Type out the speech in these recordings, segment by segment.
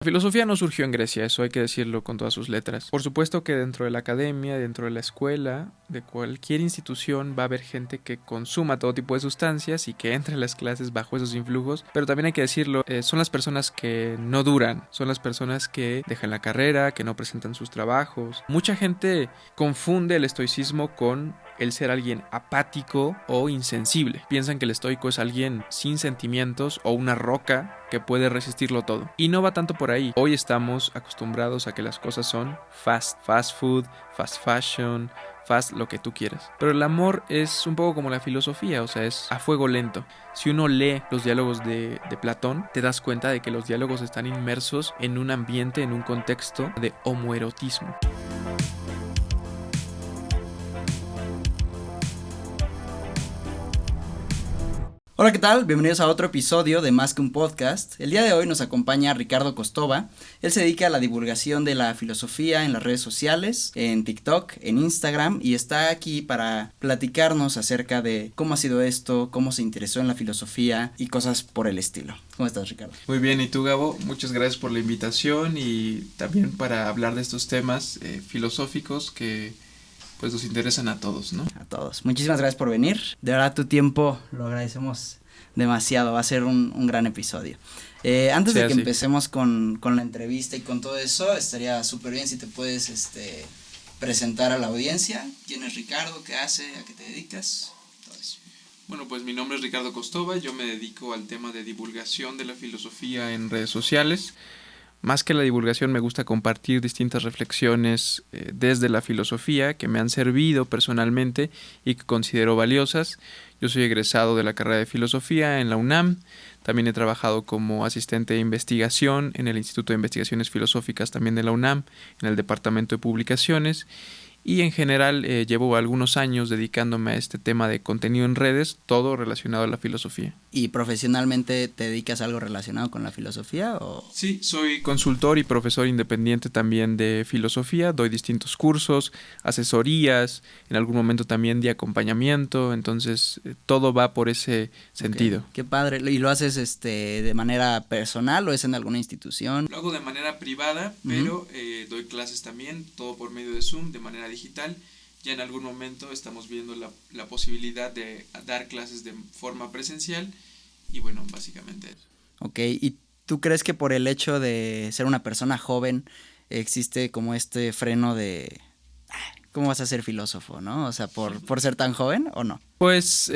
La filosofía no surgió en Grecia, eso hay que decirlo con todas sus letras. Por supuesto que dentro de la academia, dentro de la escuela, de cualquier institución va a haber gente que consuma todo tipo de sustancias y que entre a las clases bajo esos influjos, pero también hay que decirlo, son las personas que no duran, son las personas que dejan la carrera, que no presentan sus trabajos. Mucha gente confunde el estoicismo con el ser alguien apático o insensible. Piensan que el estoico es alguien sin sentimientos o una roca que puede resistirlo todo. Y no va tanto por ahí. Hoy estamos acostumbrados a que las cosas son fast food, fast fashion, fast lo que tú quieras. Pero el amor es un poco como la filosofía, o sea, es a fuego lento. Si uno lee los diálogos de Platón, te das cuenta de que los diálogos están inmersos en un ambiente, en un contexto de homoerotismo. Hola, ¿qué tal? Bienvenidos a otro episodio de Más que un Podcast. El día de hoy nos acompaña Ricardo Costova. Él se dedica a la divulgación de la filosofía en las redes sociales, en TikTok, en Instagram, y está aquí para platicarnos acerca de cómo ha sido esto, cómo se interesó en la filosofía y cosas por el estilo. ¿Cómo estás, Ricardo? Muy bien, ¿y tú, Gabo? Muchas gracias por la invitación y también para hablar de estos temas filosóficos que pues nos interesan a todos, ¿no? A todos. Muchísimas gracias por venir. De verdad, tu tiempo lo agradecemos demasiado. Va a ser un gran episodio. Antes de que empecemos con la entrevista y con todo eso, estaría súper bien si te puedes presentar a la audiencia. ¿Quién es Ricardo? ¿Qué hace? ¿A qué te dedicas? Todo eso. Bueno, pues mi nombre es Ricardo Costova. Yo me dedico al tema de divulgación de la filosofía en redes sociales. Más que la divulgación, me gusta compartir distintas reflexiones desde la filosofía que me han servido personalmente y que considero valiosas. Yo soy egresado de la carrera de filosofía en la UNAM. También he trabajado como asistente de investigación en el Instituto de Investigaciones Filosóficas también de la UNAM, en el Departamento de Publicaciones. Y en general llevo algunos años dedicándome a este tema de contenido en redes, todo relacionado a la filosofía. ¿Y profesionalmente te dedicas a algo relacionado con la filosofía o...? Sí, soy consultor y profesor independiente también de filosofía, doy distintos cursos, asesorías, en algún momento también de acompañamiento, entonces todo va por ese sentido. Okay. Qué padre. ¿Y lo haces de manera personal o es en alguna institución? Lo hago de manera privada, pero doy clases también, todo por medio de Zoom, de manera digital. Ya en algún momento estamos viendo la posibilidad de dar clases de forma presencial y bueno, básicamente eso. Ok, ¿y tú crees que por el hecho de ser una persona joven existe como este freno de cómo vas a ser filósofo, ¿no? O sea, por ser tan joven o no? Pues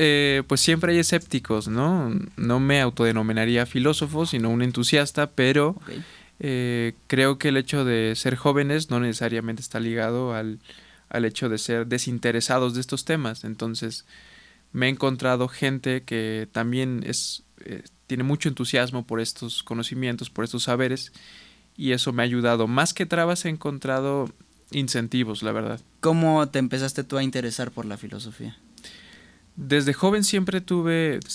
siempre hay escépticos, ¿no? No me autodenominaría filósofo, sino un entusiasta, pero creo que el hecho de ser jóvenes no necesariamente está ligado al hecho de ser desinteresados de estos temas. Entonces me he encontrado gente que también tiene mucho entusiasmo por estos conocimientos, por estos saberes, y eso me ha ayudado. Más que trabas he encontrado incentivos, la verdad. ¿Cómo te empezaste tú a interesar por la filosofía? Desde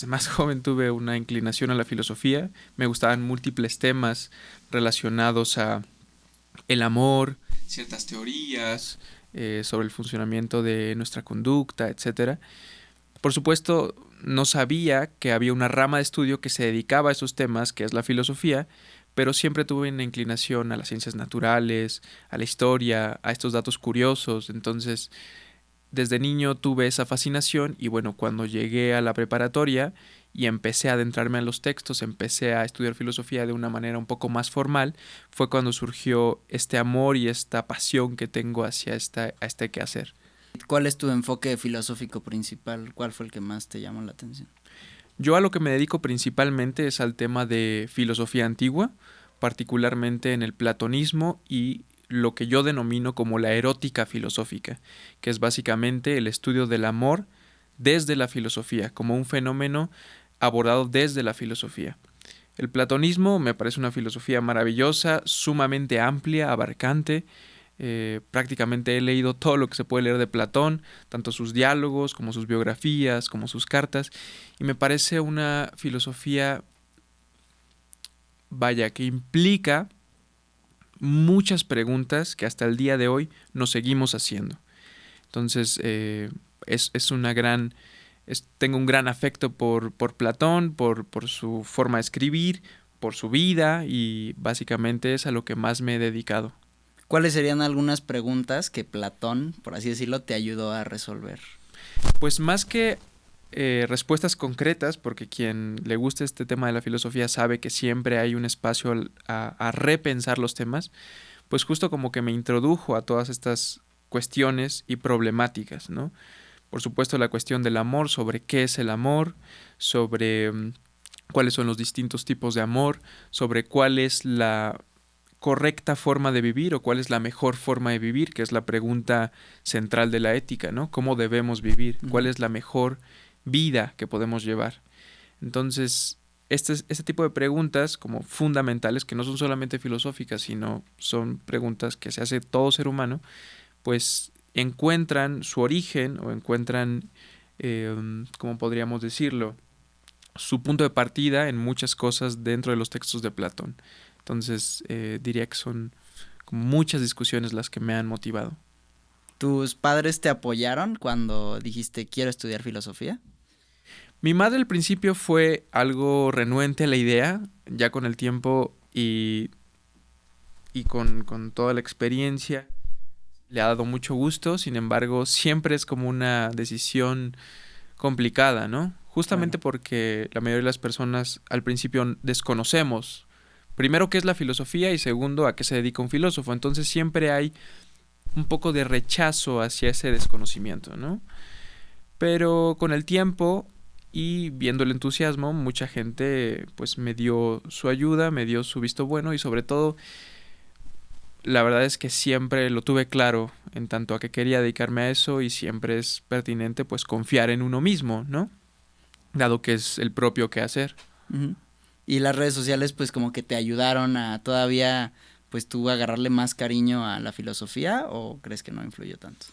más joven tuve una inclinación a la filosofía. Me gustaban múltiples temas relacionados a el amor, ciertas teorías sobre el funcionamiento de nuestra conducta, etcétera. Por supuesto, no sabía que había una rama de estudio que se dedicaba a esos temas, que es la filosofía, pero siempre tuve una inclinación a las ciencias naturales, a la historia, a estos datos curiosos. Entonces, desde niño tuve esa fascinación y bueno, cuando llegué a la preparatoria y empecé a adentrarme a los textos, empecé a estudiar filosofía de una manera un poco más formal, fue cuando surgió este amor y esta pasión que tengo hacia este quehacer. ¿Cuál es tu enfoque filosófico principal? ¿Cuál fue el que más te llamó la atención? Yo a lo que me dedico principalmente es al tema de filosofía antigua, particularmente en el platonismo y lo que yo denomino como la erótica filosófica, que es básicamente el estudio del amor desde la filosofía, como un fenómeno abordado desde la filosofía. El platonismo me parece una filosofía maravillosa, sumamente amplia, abarcante. Prácticamente he leído todo lo que se puede leer de Platón, tanto sus diálogos como sus biografías, como sus cartas, y me parece una filosofía, que implica muchas preguntas que hasta el día de hoy nos seguimos haciendo. Entonces, tengo un gran afecto por Platón, por su forma de escribir, por su vida y básicamente es a lo que más me he dedicado. ¿Cuáles serían algunas preguntas que Platón, por así decirlo, te ayudó a resolver? Pues más que respuestas concretas, porque quien le guste este tema de la filosofía sabe que siempre hay un espacio a repensar los temas, pues justo como que me introdujo a todas estas cuestiones y problemáticas, ¿no? Por supuesto la cuestión del amor, sobre qué es el amor, sobre cuáles son los distintos tipos de amor, sobre cuál es la correcta forma de vivir o cuál es la mejor forma de vivir, que es la pregunta central de la ética, ¿no? ¿Cómo debemos vivir? ¿Cuál es la mejor vida que podemos llevar? Entonces, este tipo de preguntas como fundamentales, que no son solamente filosóficas, sino son preguntas que se hace todo ser humano, pues encuentran su origen o encuentran, ¿cómo podríamos decirlo?, su punto de partida en muchas cosas dentro de los textos de Platón. Entonces, diría que son como muchas discusiones las que me han motivado. ¿Tus padres te apoyaron cuando dijiste quiero estudiar filosofía? Mi madre al principio fue algo renuente a la idea, ya con el tiempo y con toda la experiencia le ha dado mucho gusto, sin embargo siempre es como una decisión complicada, ¿no? Justamente porque la mayoría de las personas al principio desconocemos, primero, qué es la filosofía y segundo, a qué se dedica un filósofo. Entonces siempre hay un poco de rechazo hacia ese desconocimiento, ¿no? Pero con el tiempo y viendo el entusiasmo, mucha gente pues me dio su ayuda, me dio su visto bueno y sobre todo la verdad es que siempre lo tuve claro en tanto a que quería dedicarme a eso y siempre es pertinente pues confiar en uno mismo, ¿no? Dado que es el propio quehacer. Uh-huh. Y las redes sociales pues como que te ayudaron a todavía pues tú agarrarle más cariño a la filosofía, ¿o crees que no influyó tanto?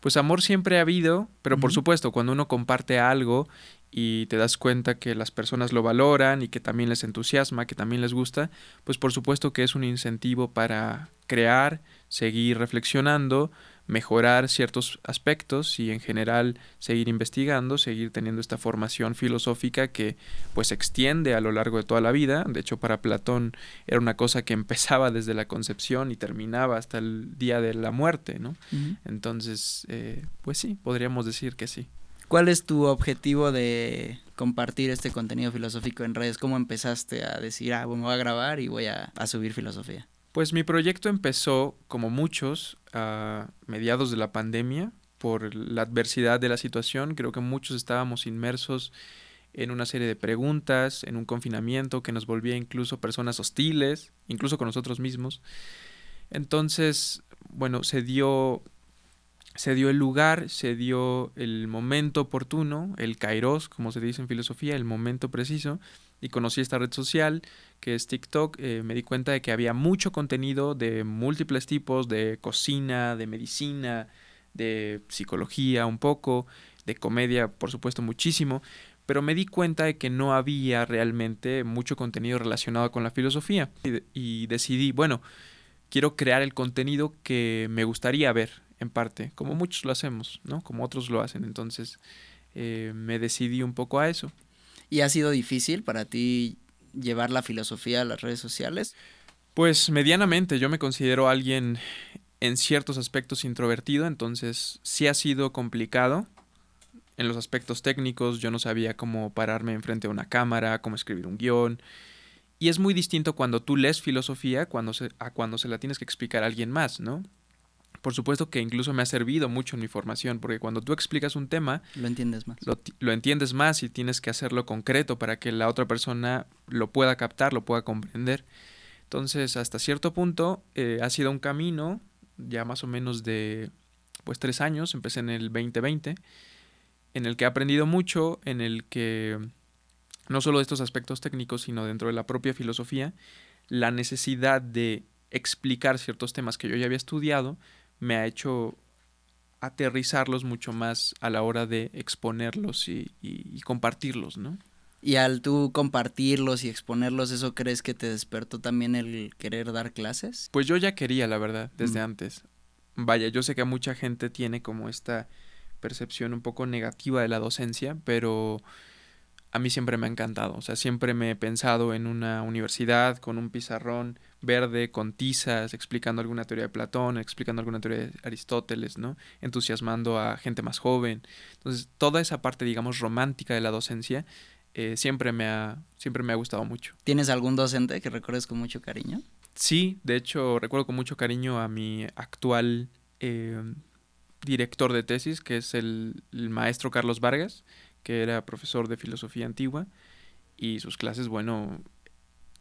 Pues amor siempre ha habido, pero por supuesto cuando uno comparte algo y te das cuenta que las personas lo valoran y que también les entusiasma, que también les gusta, pues por supuesto que es un incentivo para crear, seguir reflexionando, mejorar ciertos aspectos y en general seguir investigando, seguir teniendo esta formación filosófica que pues se extiende a lo largo de toda la vida. De hecho, para Platón era una cosa que empezaba desde la concepción y terminaba hasta el día de la muerte, ¿no? Uh-huh. Entonces, pues sí, podríamos decir que sí. ¿Cuál es tu objetivo de compartir este contenido filosófico en redes? ¿Cómo empezaste a decir, bueno, me voy a grabar y voy a subir filosofía? Pues mi proyecto empezó, como muchos, a mediados de la pandemia, por la adversidad de la situación. Creo que muchos estábamos inmersos en una serie de preguntas, en un confinamiento que nos volvía incluso personas hostiles, incluso con nosotros mismos. Entonces, bueno, se dio el lugar, se dio el momento oportuno, el kairos, como se dice en filosofía, el momento preciso, y conocí esta red social que es TikTok. Me di cuenta de que había mucho contenido de múltiples tipos, de cocina, de medicina, de psicología un poco, de comedia, por supuesto, muchísimo, pero me di cuenta de que no había realmente mucho contenido relacionado con la filosofía y decidí, bueno, quiero crear el contenido que me gustaría ver, en parte, como muchos lo hacemos, ¿no? Como otros lo hacen. Entonces, me decidí un poco a eso. ¿Y ha sido difícil para ti llevar la filosofía a las redes sociales? Pues medianamente. Yo me considero alguien en ciertos aspectos introvertido, entonces sí ha sido complicado. En los aspectos técnicos yo no sabía cómo pararme enfrente de una cámara, cómo escribir un guión. Y es muy distinto cuando tú lees filosofía a cuando se la tienes que explicar a alguien más, ¿no? Por supuesto que incluso me ha servido mucho en mi formación, porque cuando tú explicas un tema, lo entiendes más. Lo entiendes más y tienes que hacerlo concreto para que la otra persona lo pueda captar, lo pueda comprender. Entonces, hasta cierto punto, ha sido un camino ya más o menos de pues 3 años, empecé en el 2020, en el que he aprendido mucho, en el que no solo de estos aspectos técnicos, sino dentro de la propia filosofía, la necesidad de explicar ciertos temas que yo ya había estudiado me ha hecho aterrizarlos mucho más a la hora de exponerlos y compartirlos, ¿no? Y al tú compartirlos y exponerlos, ¿eso crees que te despertó también el querer dar clases? Pues yo ya quería, la verdad, desde antes. Vaya, yo sé que mucha gente tiene como esta percepción un poco negativa de la docencia, pero a mí siempre me ha encantado. O sea, siempre me he pensado en una universidad con un pizarrón verde, con tizas, explicando alguna teoría de Platón, explicando alguna teoría de Aristóteles, ¿no? Entusiasmando a gente más joven. Entonces, toda esa parte, digamos, romántica de la docencia siempre me ha gustado mucho. ¿Tienes algún docente que recuerdes con mucho cariño? Sí, de hecho, recuerdo con mucho cariño a mi actual director de tesis, que es el maestro Carlos Vargas, que era profesor de filosofía antigua, y sus clases, bueno,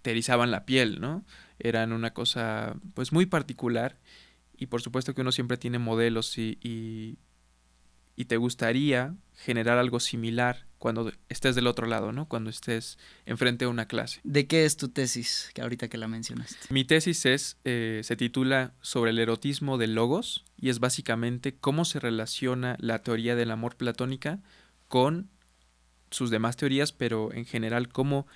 te erizaban la piel, ¿no? Eran una cosa, pues, muy particular, y por supuesto que uno siempre tiene modelos y te gustaría generar algo similar cuando estés del otro lado, ¿no? Cuando estés enfrente de una clase. ¿De qué es tu tesis, que ahorita que la mencionaste? Mi tesis se titula Sobre el erotismo del logos y es básicamente cómo se relaciona la teoría del amor platónica con sus demás teorías, pero en general cómo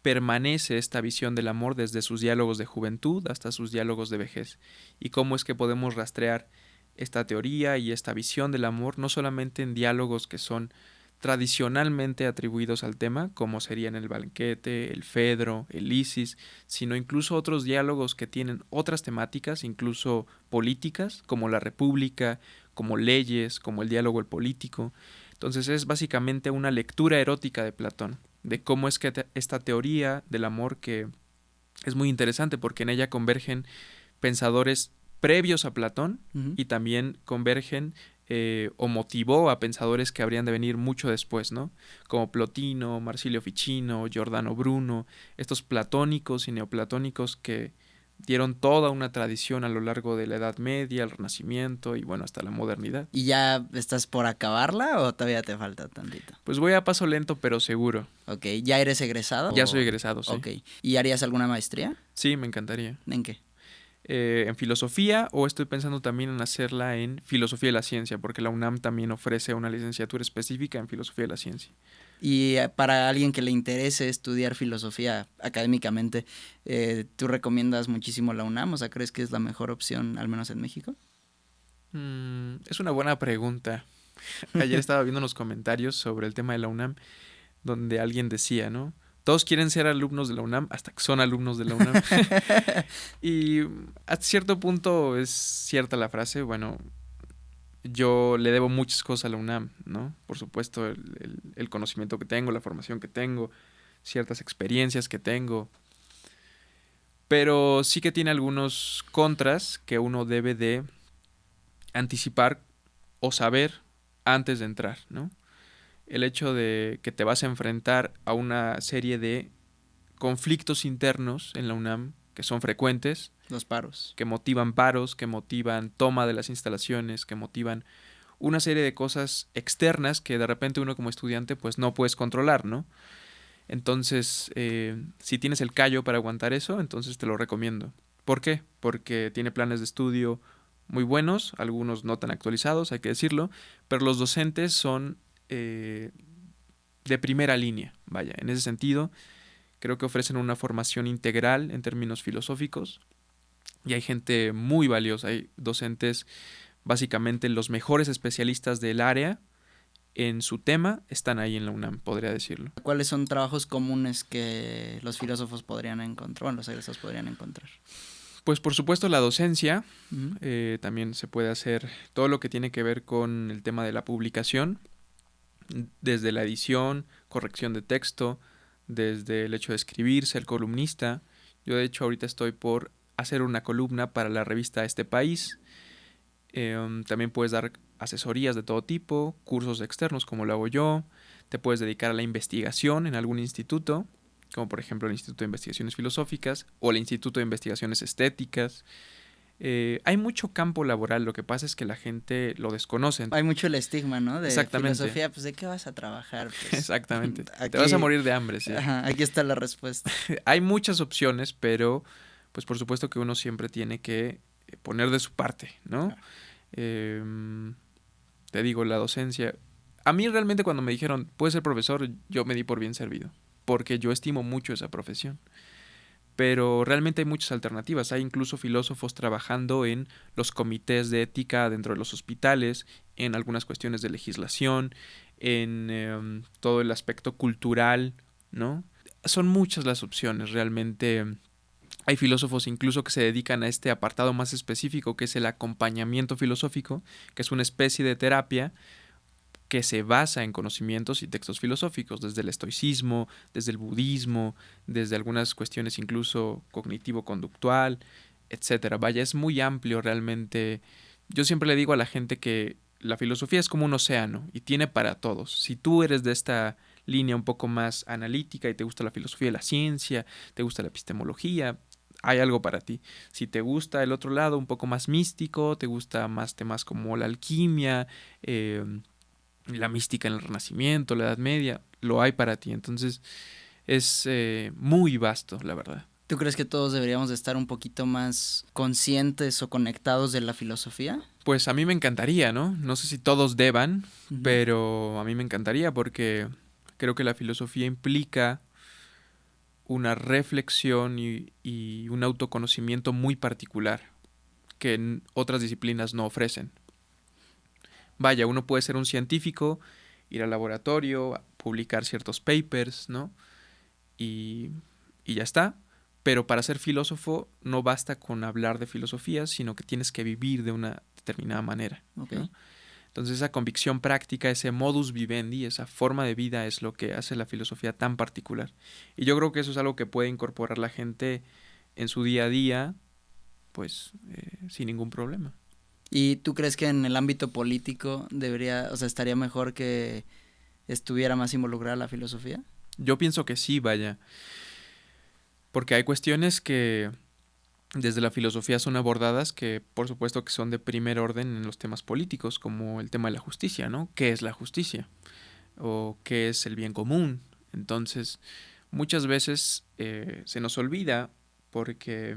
permanece esta visión del amor desde sus diálogos de juventud hasta sus diálogos de vejez y cómo es que podemos rastrear esta teoría y esta visión del amor no solamente en diálogos que son tradicionalmente atribuidos al tema, como serían el banquete, el Fedro, el Isis, sino incluso otros diálogos que tienen otras temáticas, incluso políticas, como la República, como leyes, como el diálogo el político. Entonces es básicamente una lectura erótica de Platón, de cómo es que esta teoría del amor que es muy interesante porque en ella convergen pensadores previos a Platón y también convergen o motivó a pensadores que habrían de venir mucho después, ¿no? Como Plotino, Marsilio Ficino, Giordano Bruno, estos platónicos y neoplatónicos que dieron toda una tradición a lo largo de la Edad Media, el Renacimiento y bueno, hasta la modernidad. ¿Y ya estás por acabarla o todavía te falta tantito? Pues voy a paso lento pero seguro. Ok, ¿ya eres egresado? Ya soy egresado, sí. Ok, ¿y harías alguna maestría? Sí, me encantaría. ¿En qué? En filosofía o estoy pensando también en hacerla en filosofía de la ciencia, porque la UNAM también ofrece una licenciatura específica en filosofía de la ciencia. Y para alguien que le interese estudiar filosofía académicamente, ¿tú recomiendas muchísimo la UNAM? O sea, ¿crees que es la mejor opción, al menos en México? Es una buena pregunta. Ayer estaba viendo unos comentarios sobre el tema de la UNAM, donde alguien decía, ¿no? Todos quieren ser alumnos de la UNAM hasta que son alumnos de la UNAM. Y a cierto punto es cierta la frase. Bueno, yo le debo muchas cosas a la UNAM, ¿no? Por supuesto, el conocimiento que tengo, la formación que tengo, ciertas experiencias que tengo. Pero sí que tiene algunos contras que uno debe de anticipar o saber antes de entrar, ¿no? El hecho de que te vas a enfrentar a una serie de conflictos internos en la UNAM que son frecuentes. Los paros. Que motivan paros, que motivan toma de las instalaciones, que motivan una serie de cosas externas que de repente uno como estudiante pues no puedes controlar, ¿no? Entonces, si tienes el callo para aguantar eso, entonces te lo recomiendo. ¿Por qué? Porque tiene planes de estudio muy buenos, algunos no tan actualizados, hay que decirlo, pero los docentes son de primera línea, vaya, en ese sentido creo que ofrecen una formación integral en términos filosóficos y hay gente muy valiosa, hay docentes básicamente los mejores especialistas del área en su tema están ahí en la UNAM, podría decirlo. ¿Cuáles son trabajos comunes que los filósofos podrían encontrar, o los egresados podrían encontrar? Pues por supuesto la docencia, también se puede hacer todo lo que tiene que ver con el tema de la publicación, desde la edición, corrección de texto, desde el hecho de escribir, ser columnista. Yo de hecho ahorita estoy por hacer una columna para la revista Este País. También puedes dar asesorías de todo tipo, cursos externos como lo hago yo, te puedes dedicar a la investigación en algún instituto, como por ejemplo el Instituto de Investigaciones Filosóficas o el Instituto de Investigaciones Estéticas. Hay mucho campo laboral, lo que pasa es que la gente lo desconoce. Hay mucho el estigma, ¿no? De Exactamente. filosofía, pues ¿de qué vas a trabajar? Pues, exactamente. Aquí, te vas a morir de hambre, sí. Ajá, aquí está la respuesta. Hay muchas opciones, pero pues por supuesto que uno siempre tiene que poner de su parte, ¿no? Te digo, la docencia. A mí realmente cuando me dijeron, puedes ser profesor, yo me di por bien servido, porque yo estimo mucho esa profesión. Pero realmente hay muchas alternativas. Hay incluso filósofos trabajando en los comités de ética dentro de los hospitales, en algunas cuestiones de legislación, en todo el aspecto cultural, ¿no? Son muchas las opciones, realmente. Hay filósofos incluso que se dedican a este apartado más específico, que es el acompañamiento filosófico, que es una especie de terapia que se basa en conocimientos y textos filosóficos, desde el estoicismo, desde el budismo, desde algunas cuestiones incluso cognitivo-conductual, etcétera. Vaya, es muy amplio realmente. Yo siempre le digo a la gente que la filosofía es como un océano y tiene para todos. Si tú eres de esta línea un poco más analítica y te gusta la filosofía de la ciencia, te gusta la epistemología, hay algo para ti. Si te gusta el otro lado un poco más místico, te gusta más temas como la alquimia, la mística en el Renacimiento, la Edad Media, lo hay para ti. Entonces es muy vasto, la verdad. ¿Tú crees que todos deberíamos de estar un poquito más conscientes o conectados de la filosofía? Pues a mí me encantaría, ¿no? No sé si todos deban, Ujú. pero a mí me encantaría porque creo que la filosofía implica una reflexión y un autoconocimiento muy particular que otras disciplinas no ofrecen. Vaya, uno puede ser un científico, ir al laboratorio, publicar ciertos papers, ¿no? Y, y ya está. Pero para ser filósofo no basta con hablar de filosofía, sino que tienes que vivir de una determinada manera, Ok. ¿no? Entonces esa convicción práctica, ese modus vivendi, esa forma de vida es lo que hace la filosofía tan particular. Y yo creo que eso es algo que puede incorporar la gente en su día a día, pues sin ningún problema. ¿Y tú crees que en el ámbito político debería, o sea, estaría mejor que estuviera más involucrada la filosofía? Yo pienso que sí, vaya, porque hay cuestiones que desde la filosofía son abordadas que por supuesto que son de primer orden en los temas políticos, como el tema de la justicia, ¿no? ¿Qué es la justicia? ¿O qué es el bien común? Entonces, muchas veces se nos olvida porque,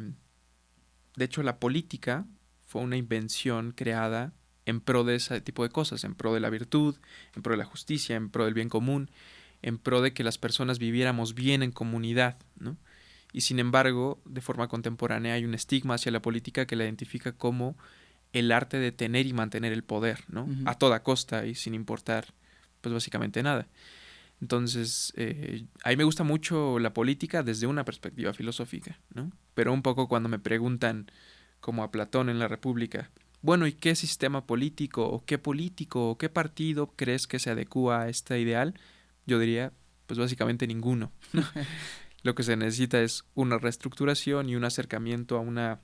de hecho, la política fue una invención creada en pro de ese tipo de cosas, en pro de la virtud, en pro de la justicia, en pro del bien común, en pro de que las personas viviéramos bien en comunidad, ¿no? Y sin embargo, de forma contemporánea hay un estigma hacia la política que la identifica como el arte de tener y mantener el poder, ¿no? Ujú. A toda costa y sin importar, pues básicamente nada. Entonces, a mí me gusta mucho la política desde una perspectiva filosófica, ¿no? Pero un poco cuando me preguntan, como a Platón en la República, bueno, ¿y qué sistema político o qué partido crees que se adecúa a este ideal? Yo diría, pues básicamente ninguno. Lo que se necesita es una reestructuración y un acercamiento a una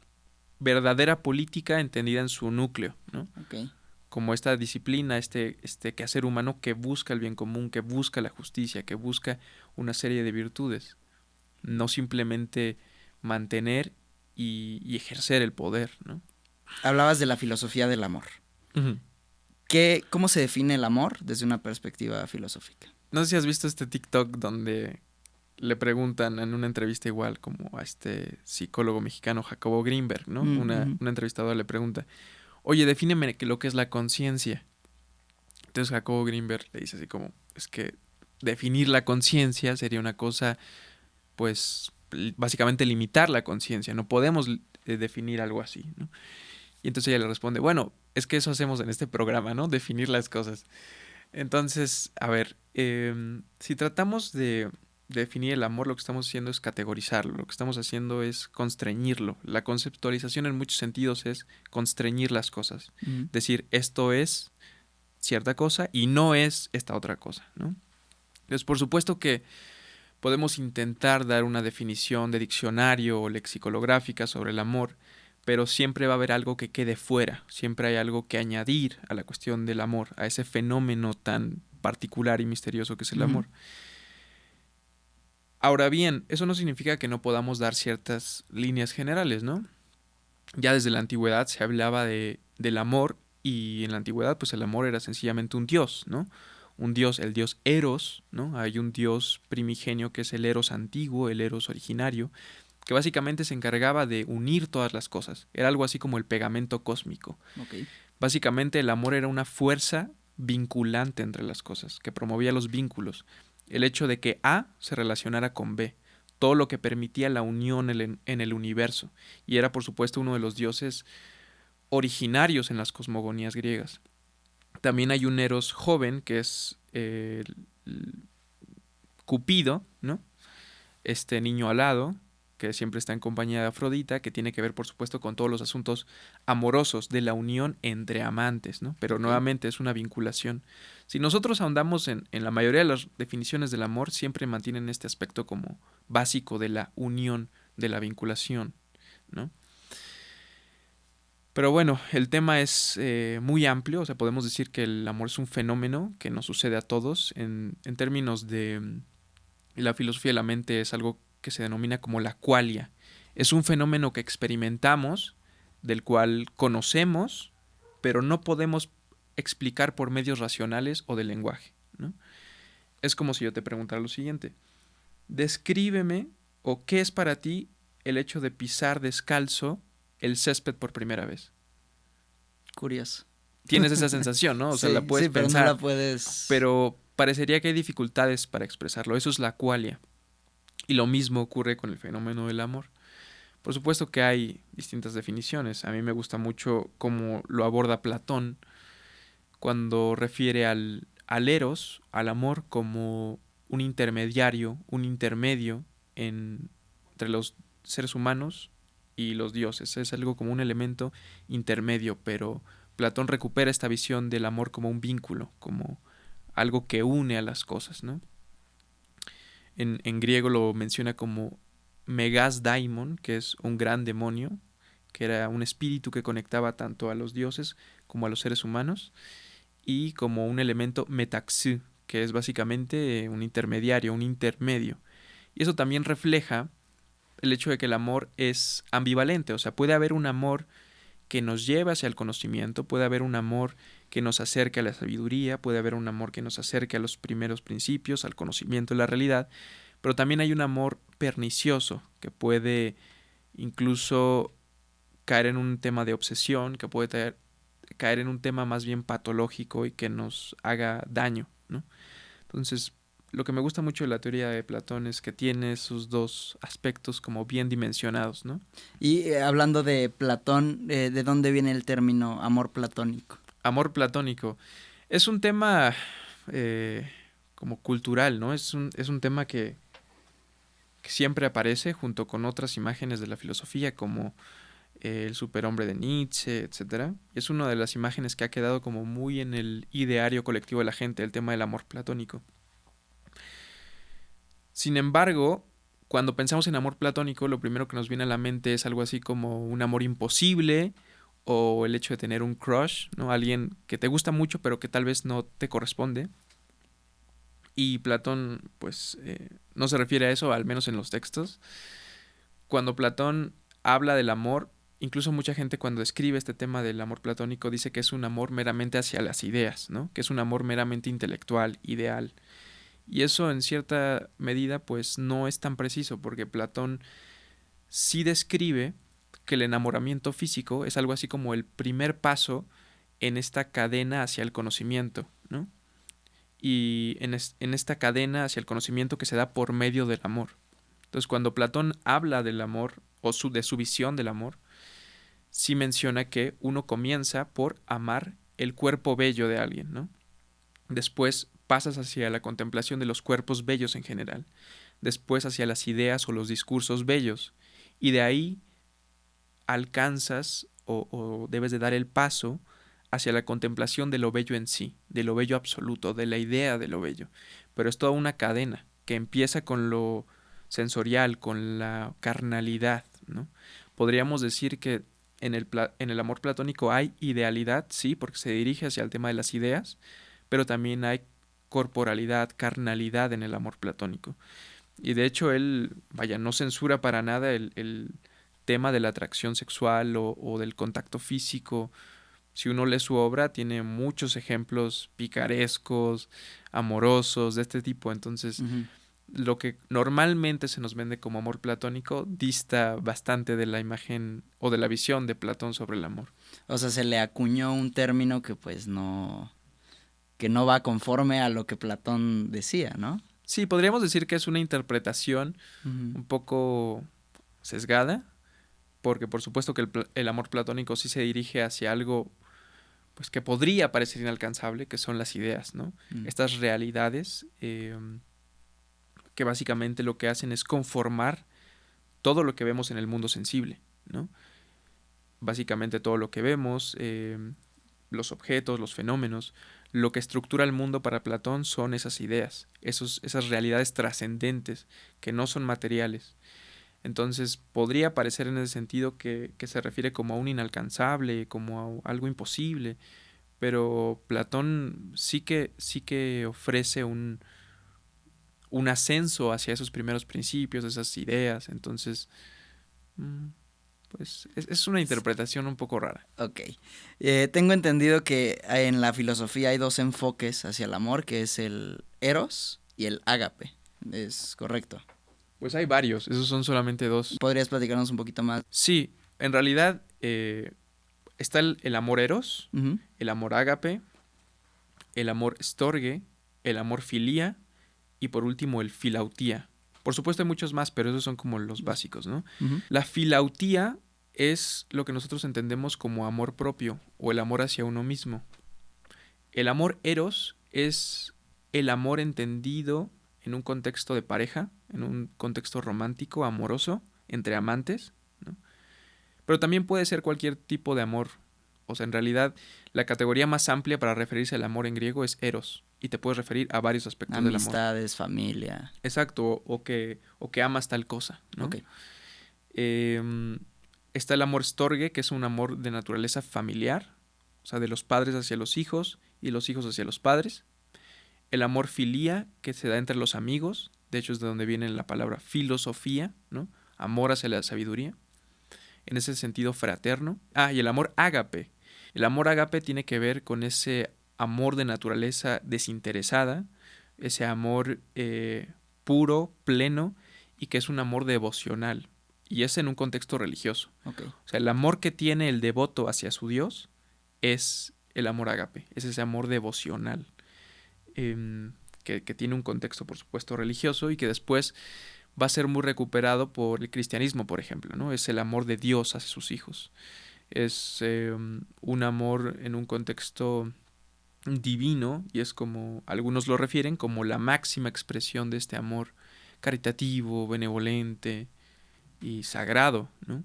verdadera política entendida en su núcleo, ¿no? Ok. Como esta disciplina, este quehacer humano que busca el bien común, que busca la justicia, que busca una serie de virtudes, no simplemente mantener y ejercer el poder, ¿no? Hablabas de la filosofía del amor. Ujú. ¿Cómo se define el amor desde una perspectiva filosófica? No sé si has visto este TikTok donde le preguntan en una entrevista igual como a este psicólogo mexicano Jacobo Greenberg, ¿no? Ujú. Una entrevistadora le pregunta, oye, defíneme lo que es la conciencia. Entonces Jacobo Greenberg le dice así como, es que definir la conciencia sería una cosa, pues, básicamente limitar la conciencia. No podemos definir algo así, ¿no? Y entonces ella le responde, bueno, es que eso hacemos en este programa, ¿no? Definir las cosas. Entonces, a ver, si tratamos de definir el amor, lo que estamos haciendo es categorizarlo, lo que estamos haciendo es constreñirlo. La conceptualización en muchos sentidos es constreñir las cosas. Ujú. Decir, esto es cierta cosa y no es esta otra cosa, ¿no? Entonces, por supuesto que podemos intentar dar una definición de diccionario o lexicolográfica sobre el amor, pero siempre va a haber algo que quede fuera, siempre hay algo que añadir a la cuestión del amor, a ese fenómeno tan particular y misterioso que es el Ujú. amor. Ahora bien, eso no significa que no podamos dar ciertas líneas generales, ¿no? Ya desde la antigüedad se hablaba del amor y en la antigüedad pues el amor era sencillamente un dios, ¿no? Un dios, el dios Eros, ¿no? Hay un dios primigenio que es el Eros antiguo, el Eros originario, que básicamente se encargaba de unir todas las cosas. Era algo así como el pegamento cósmico. Ok. Básicamente el amor era una fuerza vinculante entre las cosas, que promovía los vínculos. El hecho de que A se relacionara con B, todo lo que permitía la unión en el universo, y era por supuesto uno de los dioses originarios en las cosmogonías griegas. También hay un Eros joven, que es Cupido, ¿no? Este niño alado, que siempre está en compañía de Afrodita, que tiene que ver, por supuesto, con todos los asuntos amorosos de la unión entre amantes, ¿no? Pero Ok. nuevamente es una vinculación. Si nosotros ahondamos en la mayoría de las definiciones del amor, siempre mantienen este aspecto como básico de la unión, de la vinculación, ¿no? Pero bueno, el tema es muy amplio, o sea, podemos decir que el amor es un fenómeno que nos sucede a todos. En términos de la filosofía de la mente es algo que se denomina como la qualia. Es un fenómeno que experimentamos, del cual conocemos, pero no podemos explicar por medios racionales o de lenguaje, ¿no? Es como si yo te preguntara lo siguiente: descríbeme o qué es para ti el hecho de pisar descalzo el césped por primera vez. Curioso. Tienes esa sensación, ¿no? O sea, la Sí, puedes sí, pero no pensar, la puedes... pero parecería que hay dificultades para expresarlo. Eso es la qualia. Y lo mismo ocurre con el fenómeno del amor. Por supuesto que hay distintas definiciones. A mí me gusta mucho cómo lo aborda Platón cuando refiere al eros, al amor, como un intermediario, un intermedio entre los seres humanos y los dioses. Es algo como un elemento intermedio, pero Platón recupera esta visión del amor como un vínculo, como algo que une a las cosas, ¿no? En griego lo menciona como megas daimon, que es un gran demonio, que era un espíritu que conectaba tanto a los dioses como a los seres humanos, y como un elemento metaxu, que es básicamente un intermediario, un intermedio. Y eso también refleja el hecho de que el amor es ambivalente, o sea, puede haber un amor que nos lleva hacia el conocimiento, puede haber un amor que nos acerque a la sabiduría, puede haber un amor que nos acerque a los primeros principios, al conocimiento de la realidad, pero también hay un amor pernicioso que puede incluso caer en un tema de obsesión, que puede caer en un tema más bien patológico y que nos haga daño, ¿no? Entonces, lo que me gusta mucho de la teoría de Platón es que tiene esos dos aspectos como bien dimensionados, ¿no? Y hablando de Platón, ¿de dónde viene el término amor platónico? Amor platónico es un tema como cultural, ¿no? Es un tema que siempre aparece junto con otras imágenes de la filosofía como el superhombre de Nietzsche, etcétera. Es una de las imágenes que ha quedado como muy en el ideario colectivo de la gente, el tema del amor platónico. Sin embargo, cuando pensamos en amor platónico, lo primero que nos viene a la mente es algo así como un amor imposible o el hecho de tener un crush, ¿no? Alguien que te gusta mucho pero que tal vez no te corresponde. Y Platón, pues, no se refiere a eso, al menos en los textos. Cuando Platón habla del amor, incluso mucha gente cuando escribe este tema del amor platónico dice que es un amor meramente hacia las ideas, ¿no? Que es un amor meramente intelectual, ideal. Y eso en cierta medida pues no es tan preciso porque Platón sí describe que el enamoramiento físico es algo así como el primer paso en esta cadena hacia el conocimiento, ¿no? Y en esta cadena hacia el conocimiento que se da por medio del amor. Entonces, cuando Platón habla del amor o de su visión del amor, sí menciona que uno comienza por amar el cuerpo bello de alguien, ¿no? Después pasas hacia la contemplación de los cuerpos bellos en general. Después hacia las ideas o los discursos bellos. Y de ahí alcanzas o debes de dar el paso hacia la contemplación de lo bello en sí, de lo bello absoluto, de la idea de lo bello. Pero es toda una cadena que empieza con lo sensorial, con la carnalidad, ¿no? Podríamos decir que en el amor platónico hay idealidad, sí, porque se dirige hacia el tema de las ideas, pero también hay corporalidad, carnalidad en el amor platónico. Y de hecho él, vaya, no censura para nada el tema de la atracción sexual o del contacto físico. Si uno lee su obra, tiene muchos ejemplos picarescos, amorosos, de este tipo. Entonces, Ujú. lo que normalmente se nos vende como amor platónico dista bastante de la imagen o de la visión de Platón sobre el amor. O sea, se le acuñó un término que pues que no va conforme a lo que Platón decía, ¿no? Sí, podríamos decir que es una interpretación Ujú. un poco sesgada, porque por supuesto que el amor platónico sí se dirige hacia algo pues que podría parecer inalcanzable, que son las ideas, ¿no? Estas realidades que básicamente lo que hacen es conformar todo lo que vemos en el mundo sensible, ¿no? Básicamente todo lo que vemos, los objetos, los fenómenos, lo que estructura el mundo para Platón son esas ideas, esas realidades trascendentes que no son materiales. Entonces podría parecer en ese sentido que se refiere como a un inalcanzable, como a algo imposible, pero Platón sí que ofrece un ascenso hacia esos primeros principios, esas ideas. Entonces, pues es una interpretación un poco rara. Ok. Tengo entendido que en la filosofía hay dos enfoques hacia el amor, que es el eros y el ágape. ¿Es correcto? Pues hay varios, esos son solamente dos. ¿Podrías platicarnos un poquito más? Sí, en realidad está el amor eros, Uh-huh. el amor ágape, el amor storge, el amor filía y por último el filautía. Por supuesto hay muchos más, pero esos son como los básicos, ¿no? Uh-huh. La filautía es lo que nosotros entendemos como amor propio o el amor hacia uno mismo. El amor eros es el amor entendido en un contexto de pareja, en un contexto romántico, amoroso, entre amantes, ¿no? Pero también puede ser cualquier tipo de amor. O sea, en realidad, la categoría más amplia para referirse al amor en griego es eros. Y te puedes referir a varios aspectos del amor. Amistades, familia. Exacto, o que amas tal cosa, ¿no? Ok. Está el amor storge, que es un amor de naturaleza familiar, o sea, de los padres hacia los hijos y los hijos hacia los padres. El amor filía, que se da entre los amigos, de hecho es de donde viene la palabra filosofía, ¿no? Amor hacia la sabiduría, en ese sentido fraterno. Y el amor ágape. El amor ágape tiene que ver con ese amor de naturaleza desinteresada, ese amor puro, pleno, y que es un amor devocional, y es en un contexto religioso. Okay. O sea, el amor que tiene el devoto hacia su Dios es el amor ágape, es ese amor devocional, que tiene un contexto, por supuesto, religioso y que después va a ser muy recuperado por el cristianismo, por ejemplo, ¿no? Es el amor de Dios hacia sus hijos. Es un amor en un contexto divino y es como algunos lo refieren como la máxima expresión de este amor caritativo, benevolente y sagrado, ¿no?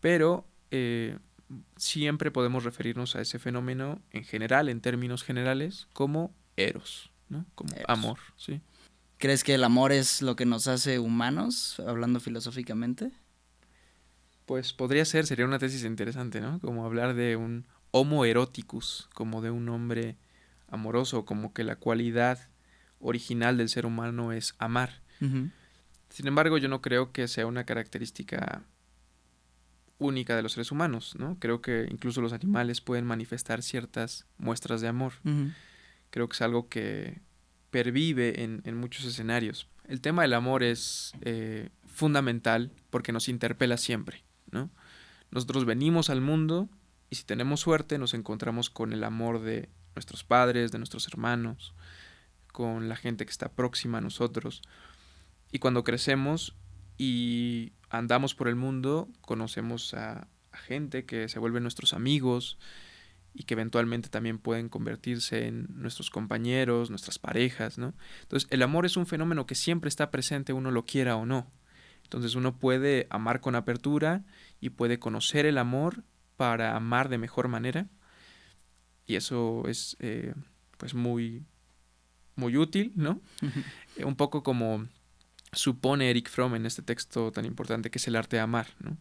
Pero siempre podemos referirnos a ese fenómeno en general, en términos generales, como eros, ¿no? Como Eros. amor, ¿sí? ¿Crees que el amor es lo que nos hace humanos, hablando filosóficamente? Pues podría ser, sería una tesis interesante, ¿no? Como hablar de un homo eroticus, como de un hombre amoroso, como que la cualidad original del ser humano es amar. Uh-huh. Sin embargo, yo no creo que sea una característica única de los seres humanos, ¿no? Creo que incluso los animales pueden manifestar ciertas muestras de amor. Uh-huh. Creo que es algo que pervive en muchos escenarios. El tema del amor es fundamental porque nos interpela siempre, ¿no? Nosotros venimos al mundo y si tenemos suerte nos encontramos con el amor de nuestros padres, de nuestros hermanos, con la gente que está próxima a nosotros. Y cuando crecemos y andamos por el mundo, conocemos a gente que se vuelven nuestros amigos y que eventualmente también pueden convertirse en nuestros compañeros, nuestras parejas, ¿no? Entonces, el amor es un fenómeno que siempre está presente, uno lo quiera o no. Entonces, uno puede amar con apertura y puede conocer el amor para amar de mejor manera. Y eso es, pues, muy, muy útil, ¿no? Uh-huh. Un poco como supone Eric Fromm en este texto tan importante que es el arte de amar, ¿no?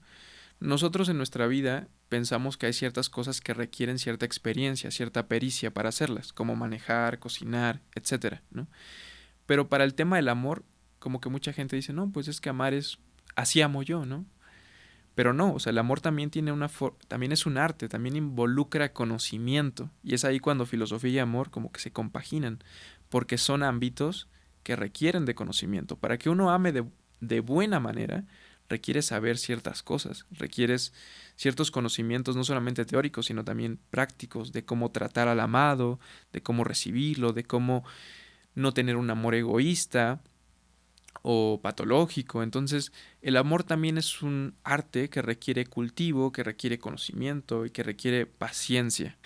Nosotros en nuestra vida pensamos que hay ciertas cosas que requieren cierta experiencia, cierta pericia para hacerlas, como manejar, cocinar, etcétera, ¿no? Pero para el tema del amor, como que mucha gente dice, no, pues es que amar es, así amo yo, ¿no? Pero no, o sea, el amor también tiene también es un arte, también involucra conocimiento, y es ahí cuando filosofía y amor como que se compaginan, porque son ámbitos que requieren de conocimiento. Para que uno ame de buena manera, requiere saber ciertas cosas, requieres ciertos conocimientos no solamente teóricos, sino también prácticos, de cómo tratar al amado, de cómo recibirlo, de cómo no tener un amor egoísta, o patológico. Entonces, el amor también es un arte que requiere cultivo, que requiere conocimiento y que requiere paciencia,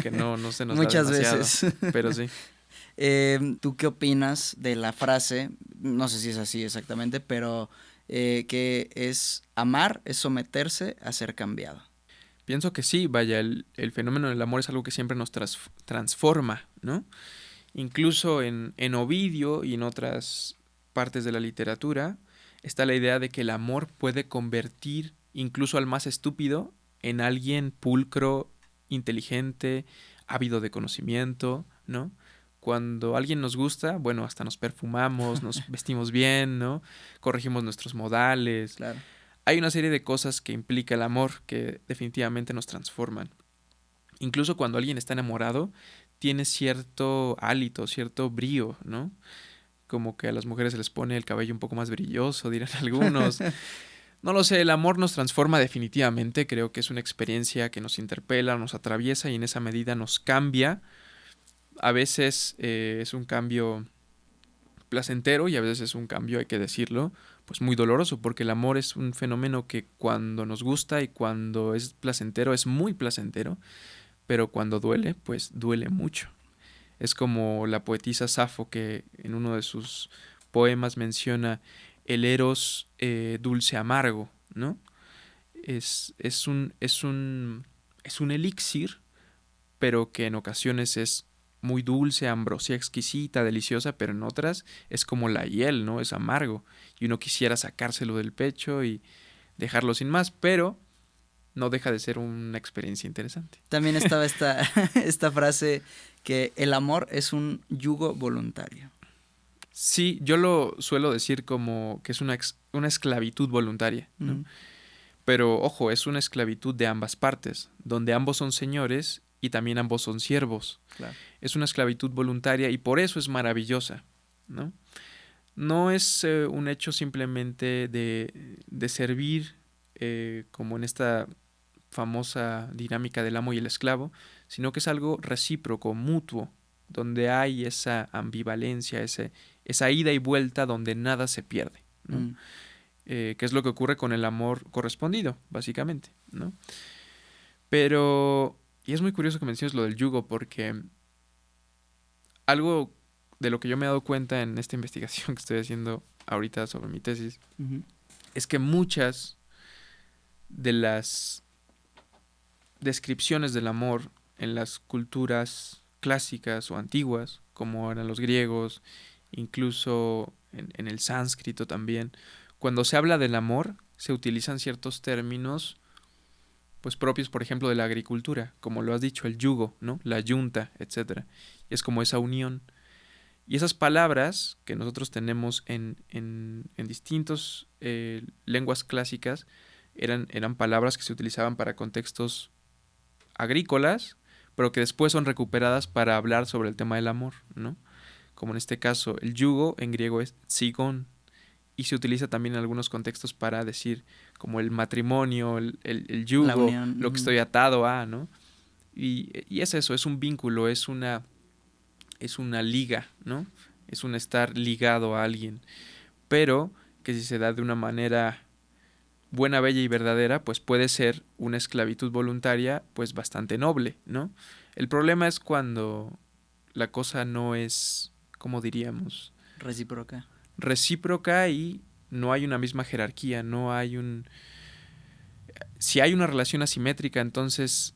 que no se nos da Muchas demasiado, veces. pero sí. ¿Tú qué opinas de la frase? No sé si es así exactamente, pero que es amar es someterse a ser cambiado. Pienso que sí, vaya, el fenómeno del amor es algo que siempre nos transforma, ¿no? Incluso en Ovidio y en otras partes de la literatura está la idea de que el amor puede convertir incluso al más estúpido en alguien pulcro, inteligente, ávido de conocimiento, ¿no? Cuando alguien nos gusta, bueno, hasta nos perfumamos, nos vestimos bien, ¿no? Corregimos nuestros modales. Claro. Hay una serie de cosas que implica el amor que definitivamente nos transforman. Incluso cuando alguien está enamorado, tiene cierto hálito, cierto brío, ¿no? Como que a las mujeres se les pone el cabello un poco más brilloso, dirán algunos. No lo sé, el amor nos transforma definitivamente, creo que es una experiencia que nos interpela, nos atraviesa y en esa medida nos cambia. A veces es un cambio placentero y a veces es un cambio, hay que decirlo, pues muy doloroso, porque el amor es un fenómeno que cuando nos gusta y cuando es placentero es muy placentero, pero cuando duele, pues duele mucho. Es como la poetisa Safo que en uno de sus poemas menciona el eros dulce amargo, ¿no? Es un elixir, pero que en ocasiones es muy dulce, ambrosia exquisita, deliciosa, pero en otras es como la hiel, ¿no? Es amargo. Y uno quisiera sacárselo del pecho y dejarlo sin más, pero no deja de ser una experiencia interesante. También estaba esta frase que el amor es un yugo voluntario. Sí, yo lo suelo decir como que es una esclavitud voluntaria, ¿no? Mm. Pero ojo, es una esclavitud de ambas partes, donde ambos son señores y también ambos son siervos. Claro. Es una esclavitud voluntaria y por eso es maravillosa, ¿no? No es un hecho simplemente de servir como en esta famosa dinámica del amo y el esclavo, sino que es algo recíproco, mutuo, donde hay esa ambivalencia, esa ida y vuelta donde nada se pierde, ¿no? Mm. Que es lo que ocurre con el amor correspondido, básicamente, ¿no? Pero, y es muy curioso que menciones lo del yugo, porque algo de lo que yo me he dado cuenta en esta investigación que estoy haciendo ahorita sobre mi tesis, Uh-huh. es que muchas de las descripciones del amor en las culturas clásicas o antiguas, como eran los griegos, incluso en el sánscrito también, cuando se habla del amor, se utilizan ciertos términos pues propios, por ejemplo, de la agricultura, como lo has dicho, el yugo, ¿no? La yunta, etcétera. Es como esa unión. Y esas palabras que nosotros tenemos en distintas lenguas clásicas eran palabras que se utilizaban para contextos agrícolas, pero que después son recuperadas para hablar sobre el tema del amor, ¿no? Como en este caso, el yugo en griego es tsigón, y se utiliza también en algunos contextos para decir como el matrimonio, el La yugo, unión. lo que Uh-huh. estoy atado a, ¿no? Y es eso, es un vínculo, es una liga, ¿no? Es un estar ligado a alguien, pero que si se da de una manera buena, bella y verdadera, pues puede ser una esclavitud voluntaria, pues bastante noble, ¿no? El problema es cuando la cosa no es, ¿cómo diríamos? Recíproca. Recíproca y no hay una misma jerarquía, no hay un... Si hay una relación asimétrica, entonces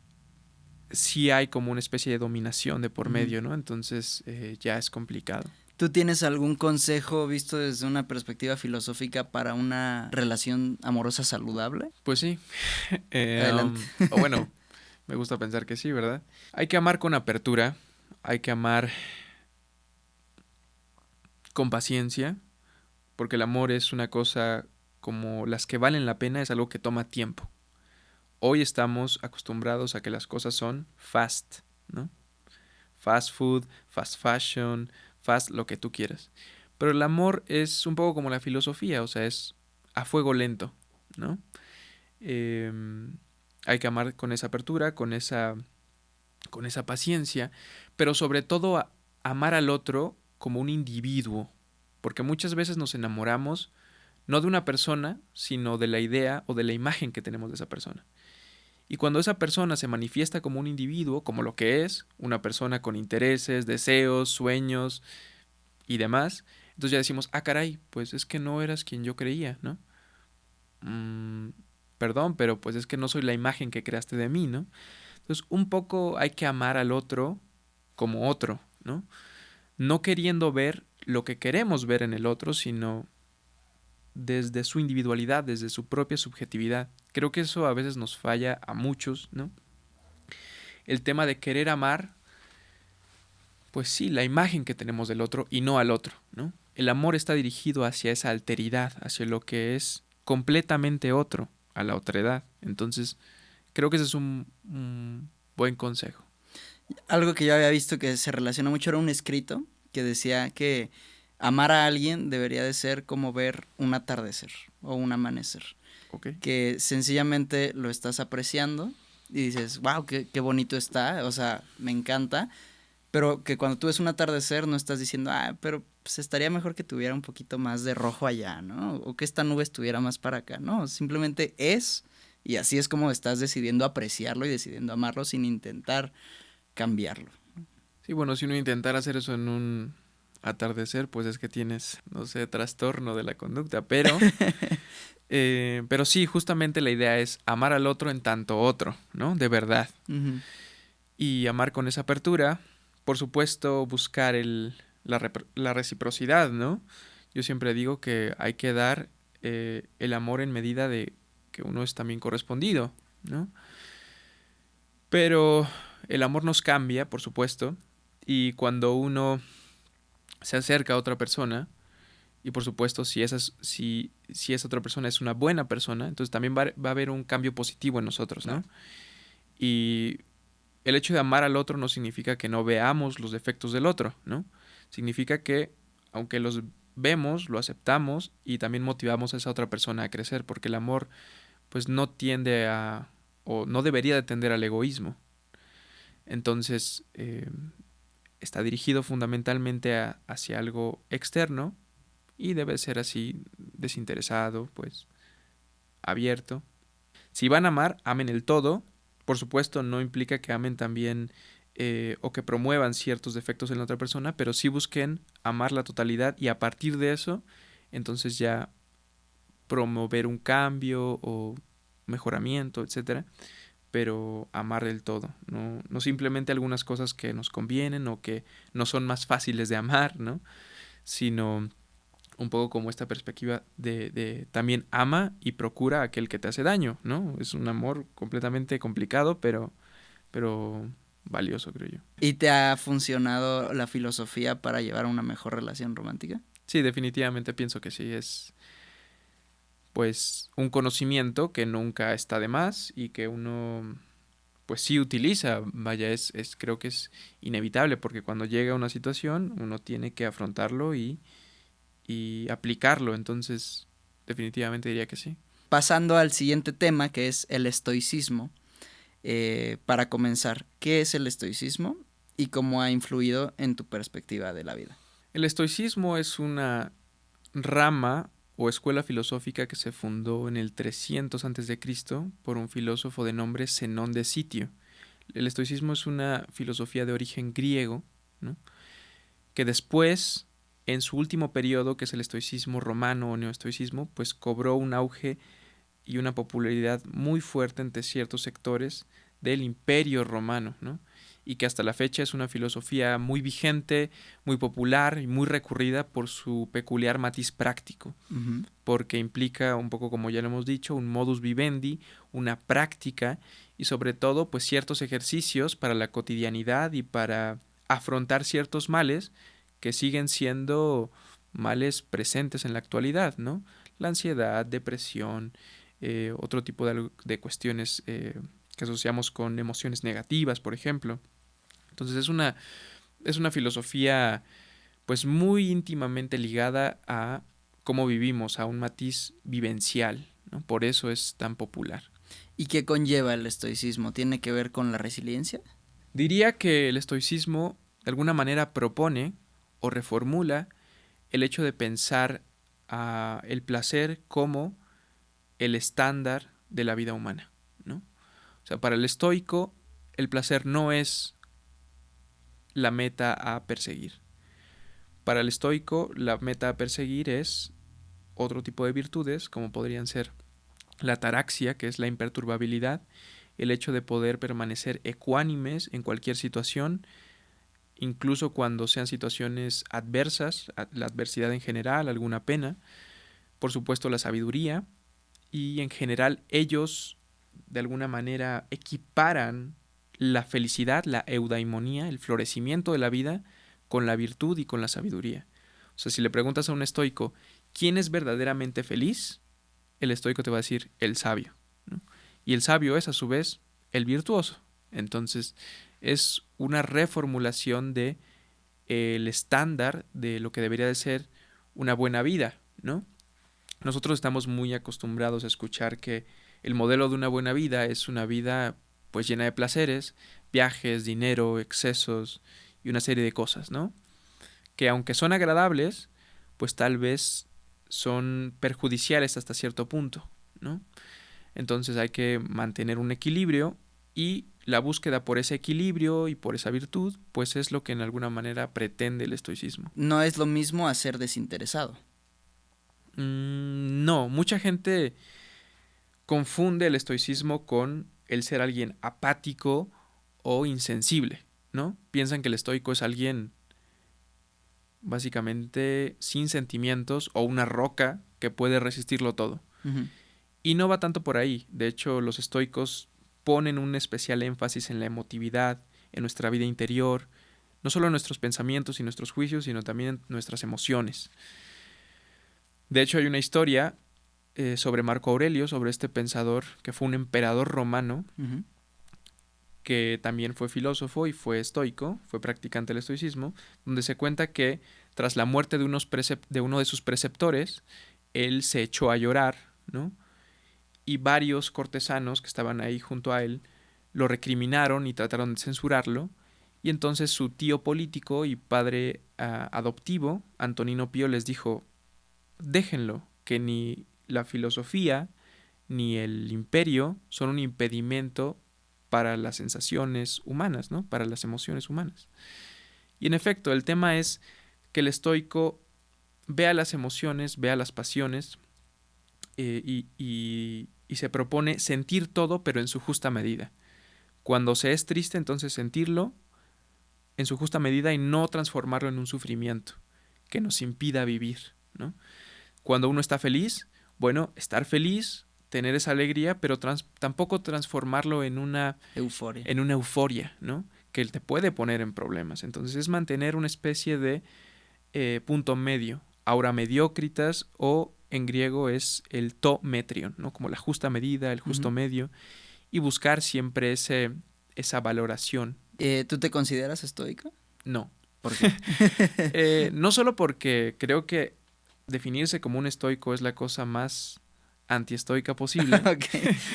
sí hay como una especie de dominación de por medio, ¿no? Entonces ya es complicado. ¿Tú tienes algún consejo visto desde una perspectiva filosófica para una relación amorosa saludable? Pues sí. Adelante. O bueno, me gusta pensar que sí, ¿verdad? Hay que amar con apertura, hay que amar con paciencia, porque el amor es una cosa como las que valen la pena, es algo que toma tiempo. Hoy estamos acostumbrados a que las cosas son fast, ¿no? Fast food, fast fashion, fast lo que tú quieras. Pero el amor es un poco como la filosofía, o sea, es a fuego lento, ¿no? Eh, Hay que amar con esa apertura, con esa paciencia, pero sobre todo amar al otro como un individuo, porque muchas veces nos enamoramos no de una persona, sino de la idea o de la imagen que tenemos de esa persona. Y cuando esa persona se manifiesta como un individuo, como lo que es, una persona con intereses, deseos, sueños y demás, entonces ya decimos, ah, caray, pues es que no eras quien yo creía, ¿no? Perdón, pero pues es que no soy la imagen que creaste de mí, ¿no? Entonces, un poco hay que amar al otro como otro, ¿no? No queriendo ver lo que queremos ver en el otro, sino desde su individualidad, desde su propia subjetividad. Creo que eso a veces nos falla a muchos, ¿no? El tema de querer amar, pues sí, la imagen que tenemos del otro y no al otro, ¿no? El amor está dirigido hacia esa alteridad, hacia lo que es completamente otro, a la otredad. Entonces, creo que ese es un buen consejo. Algo que yo había visto que se relaciona mucho era un escrito que decía que amar a alguien debería de ser como ver un atardecer o un amanecer. Okay. Que sencillamente lo estás apreciando y dices, wow, qué bonito está, o sea, me encanta, pero que cuando tú ves un atardecer no estás diciendo, ah, pero pues estaría mejor que tuviera un poquito más de rojo allá, ¿no? O que esta nube estuviera más para acá, no, simplemente es, y así es como estás decidiendo apreciarlo y decidiendo amarlo sin intentar cambiarlo. Sí, bueno, si uno intentara hacer eso en un atardecer, pues es que tienes, no sé, trastorno de la conducta, pero sí, justamente la idea es amar al otro en tanto otro, ¿no? De verdad. Uh-huh. Y amar con esa apertura, por supuesto, buscar la reciprocidad, ¿no? Yo siempre digo que hay que dar el amor en medida de que uno es también correspondido, ¿no? Pero el amor nos cambia, por supuesto, y cuando uno se acerca a otra persona, y por supuesto si esa otra persona es una buena persona, entonces también va a haber un cambio positivo en nosotros, ¿no? Y el hecho de amar al otro no significa que no veamos los defectos del otro, ¿no? Significa que aunque los vemos, lo aceptamos y también motivamos a esa otra persona a crecer, porque el amor pues no tiende a, o no debería de tender al egoísmo. Entonces, está dirigido fundamentalmente hacia algo externo y debe ser así, desinteresado, pues abierto. Si van a amar, amen el todo. Por supuesto, no implica que amen también o que promuevan ciertos defectos en la otra persona, pero sí busquen amar la totalidad y a partir de eso, entonces ya promover un cambio o mejoramiento, etcétera, pero amar del todo, no simplemente algunas cosas que nos convienen o que no son más fáciles de amar, ¿no? Sino un poco como esta perspectiva de también ama y procura a aquel que te hace daño, ¿no? Es un amor completamente complicado, pero valioso, creo yo. ¿Y te ha funcionado la filosofía para llevar una mejor relación romántica? Sí, definitivamente pienso que sí, es pues un conocimiento que nunca está de más y que uno pues sí utiliza, vaya, creo que es inevitable porque cuando llega una situación uno tiene que afrontarlo y aplicarlo, entonces definitivamente diría que sí. Pasando al siguiente tema, que es el estoicismo, para comenzar, ¿qué es el estoicismo y cómo ha influido en tu perspectiva de la vida? El estoicismo es una rama o escuela filosófica que se fundó en el 300 a.C. por un filósofo de nombre Zenón de Sitio. El estoicismo es una filosofía de origen griego, ¿no? Que después, en su último periodo, que es el estoicismo romano o neoestoicismo, pues cobró un auge y una popularidad muy fuerte entre ciertos sectores del Imperio Romano, ¿no? Y que hasta la fecha es una filosofía muy vigente, muy popular y muy recurrida por su peculiar matiz práctico, Uh-huh. porque implica un poco, como ya lo hemos dicho, un modus vivendi, una práctica y sobre todo pues ciertos ejercicios para la cotidianidad y para afrontar ciertos males que siguen siendo males presentes en la actualidad, ¿no? La ansiedad, depresión, otro tipo de cuestiones que asociamos con emociones negativas, por ejemplo. Entonces es una filosofía pues muy íntimamente ligada a cómo vivimos, a un matiz vivencial, ¿no? Por eso es tan popular. ¿Y qué conlleva el estoicismo? ¿Tiene que ver con la resiliencia? Diría que el estoicismo de alguna manera propone o reformula el hecho de pensar el placer como el estándar de la vida humana, ¿no? O sea, para el estoico, el placer no es la meta a perseguir. Para el estoico, la meta a perseguir es otro tipo de virtudes, como podrían ser la ataraxia, que es la imperturbabilidad, el hecho de poder permanecer ecuánimes en cualquier situación, incluso cuando sean situaciones adversas, la adversidad en general, alguna pena, por supuesto la sabiduría, y en general ellos de alguna manera equiparan la felicidad, la eudaimonía, el florecimiento de la vida, con la virtud y con la sabiduría. O sea, si le preguntas a un estoico, ¿quién es verdaderamente feliz? El estoico te va a decir, el sabio, ¿no? Y el sabio es a su vez el virtuoso. Entonces, es una reformulación de el estándar de lo que debería de ser una buena vida, ¿no? Nosotros estamos muy acostumbrados a escuchar que el modelo de una buena vida es una vida pues llena de placeres, viajes, dinero, excesos y una serie de cosas, ¿no? Que aunque son agradables, pues tal vez son perjudiciales hasta cierto punto, ¿no? Entonces hay que mantener un equilibrio y la búsqueda por ese equilibrio y por esa virtud, pues es lo que en alguna manera pretende el estoicismo. No es lo mismo a ser desinteresado. No, mucha gente confunde el estoicismo con el ser alguien apático o insensible, ¿no? Piensan que el estoico es alguien básicamente sin sentimientos o una roca que puede resistirlo todo. Uh-huh. Y no va tanto por ahí. De hecho, los estoicos ponen un especial énfasis en la emotividad, en nuestra vida interior, no solo en nuestros pensamientos y nuestros juicios, sino también en nuestras emociones. De hecho, hay una historia sobre Marco Aurelio, sobre este pensador que fue un emperador romano, Uh-huh. que también fue filósofo y fue estoico, fue practicante del estoicismo, donde se cuenta que tras la muerte de uno de sus preceptores, él se echó a llorar, ¿no? Y varios cortesanos que estaban ahí junto a él lo recriminaron y trataron de censurarlo, y entonces su tío político y padre adoptivo, Antonino Pío, les dijo, déjenlo, que ni la filosofía ni el imperio son un impedimento para las sensaciones humanas, ¿no? Para las emociones humanas. Y en efecto, el tema es que el estoico vea las emociones, vea las pasiones y se propone sentir todo, pero en su justa medida. Cuando se es triste, entonces sentirlo en su justa medida y no transformarlo en un sufrimiento que nos impida vivir, ¿no? Cuando uno está feliz, bueno, estar feliz, tener esa alegría, pero tampoco transformarlo en una euforia, ¿no? Que te puede poner en problemas. Entonces es mantener una especie de punto medio, aura mediocritas, o en griego es el to metrion, ¿no? Como la justa medida, el justo medio, y buscar siempre esa valoración. ¿Tú te consideras estoico? No. ¿Por qué? No solo porque creo que definirse como un estoico es la cosa más antiestoica posible. Ok,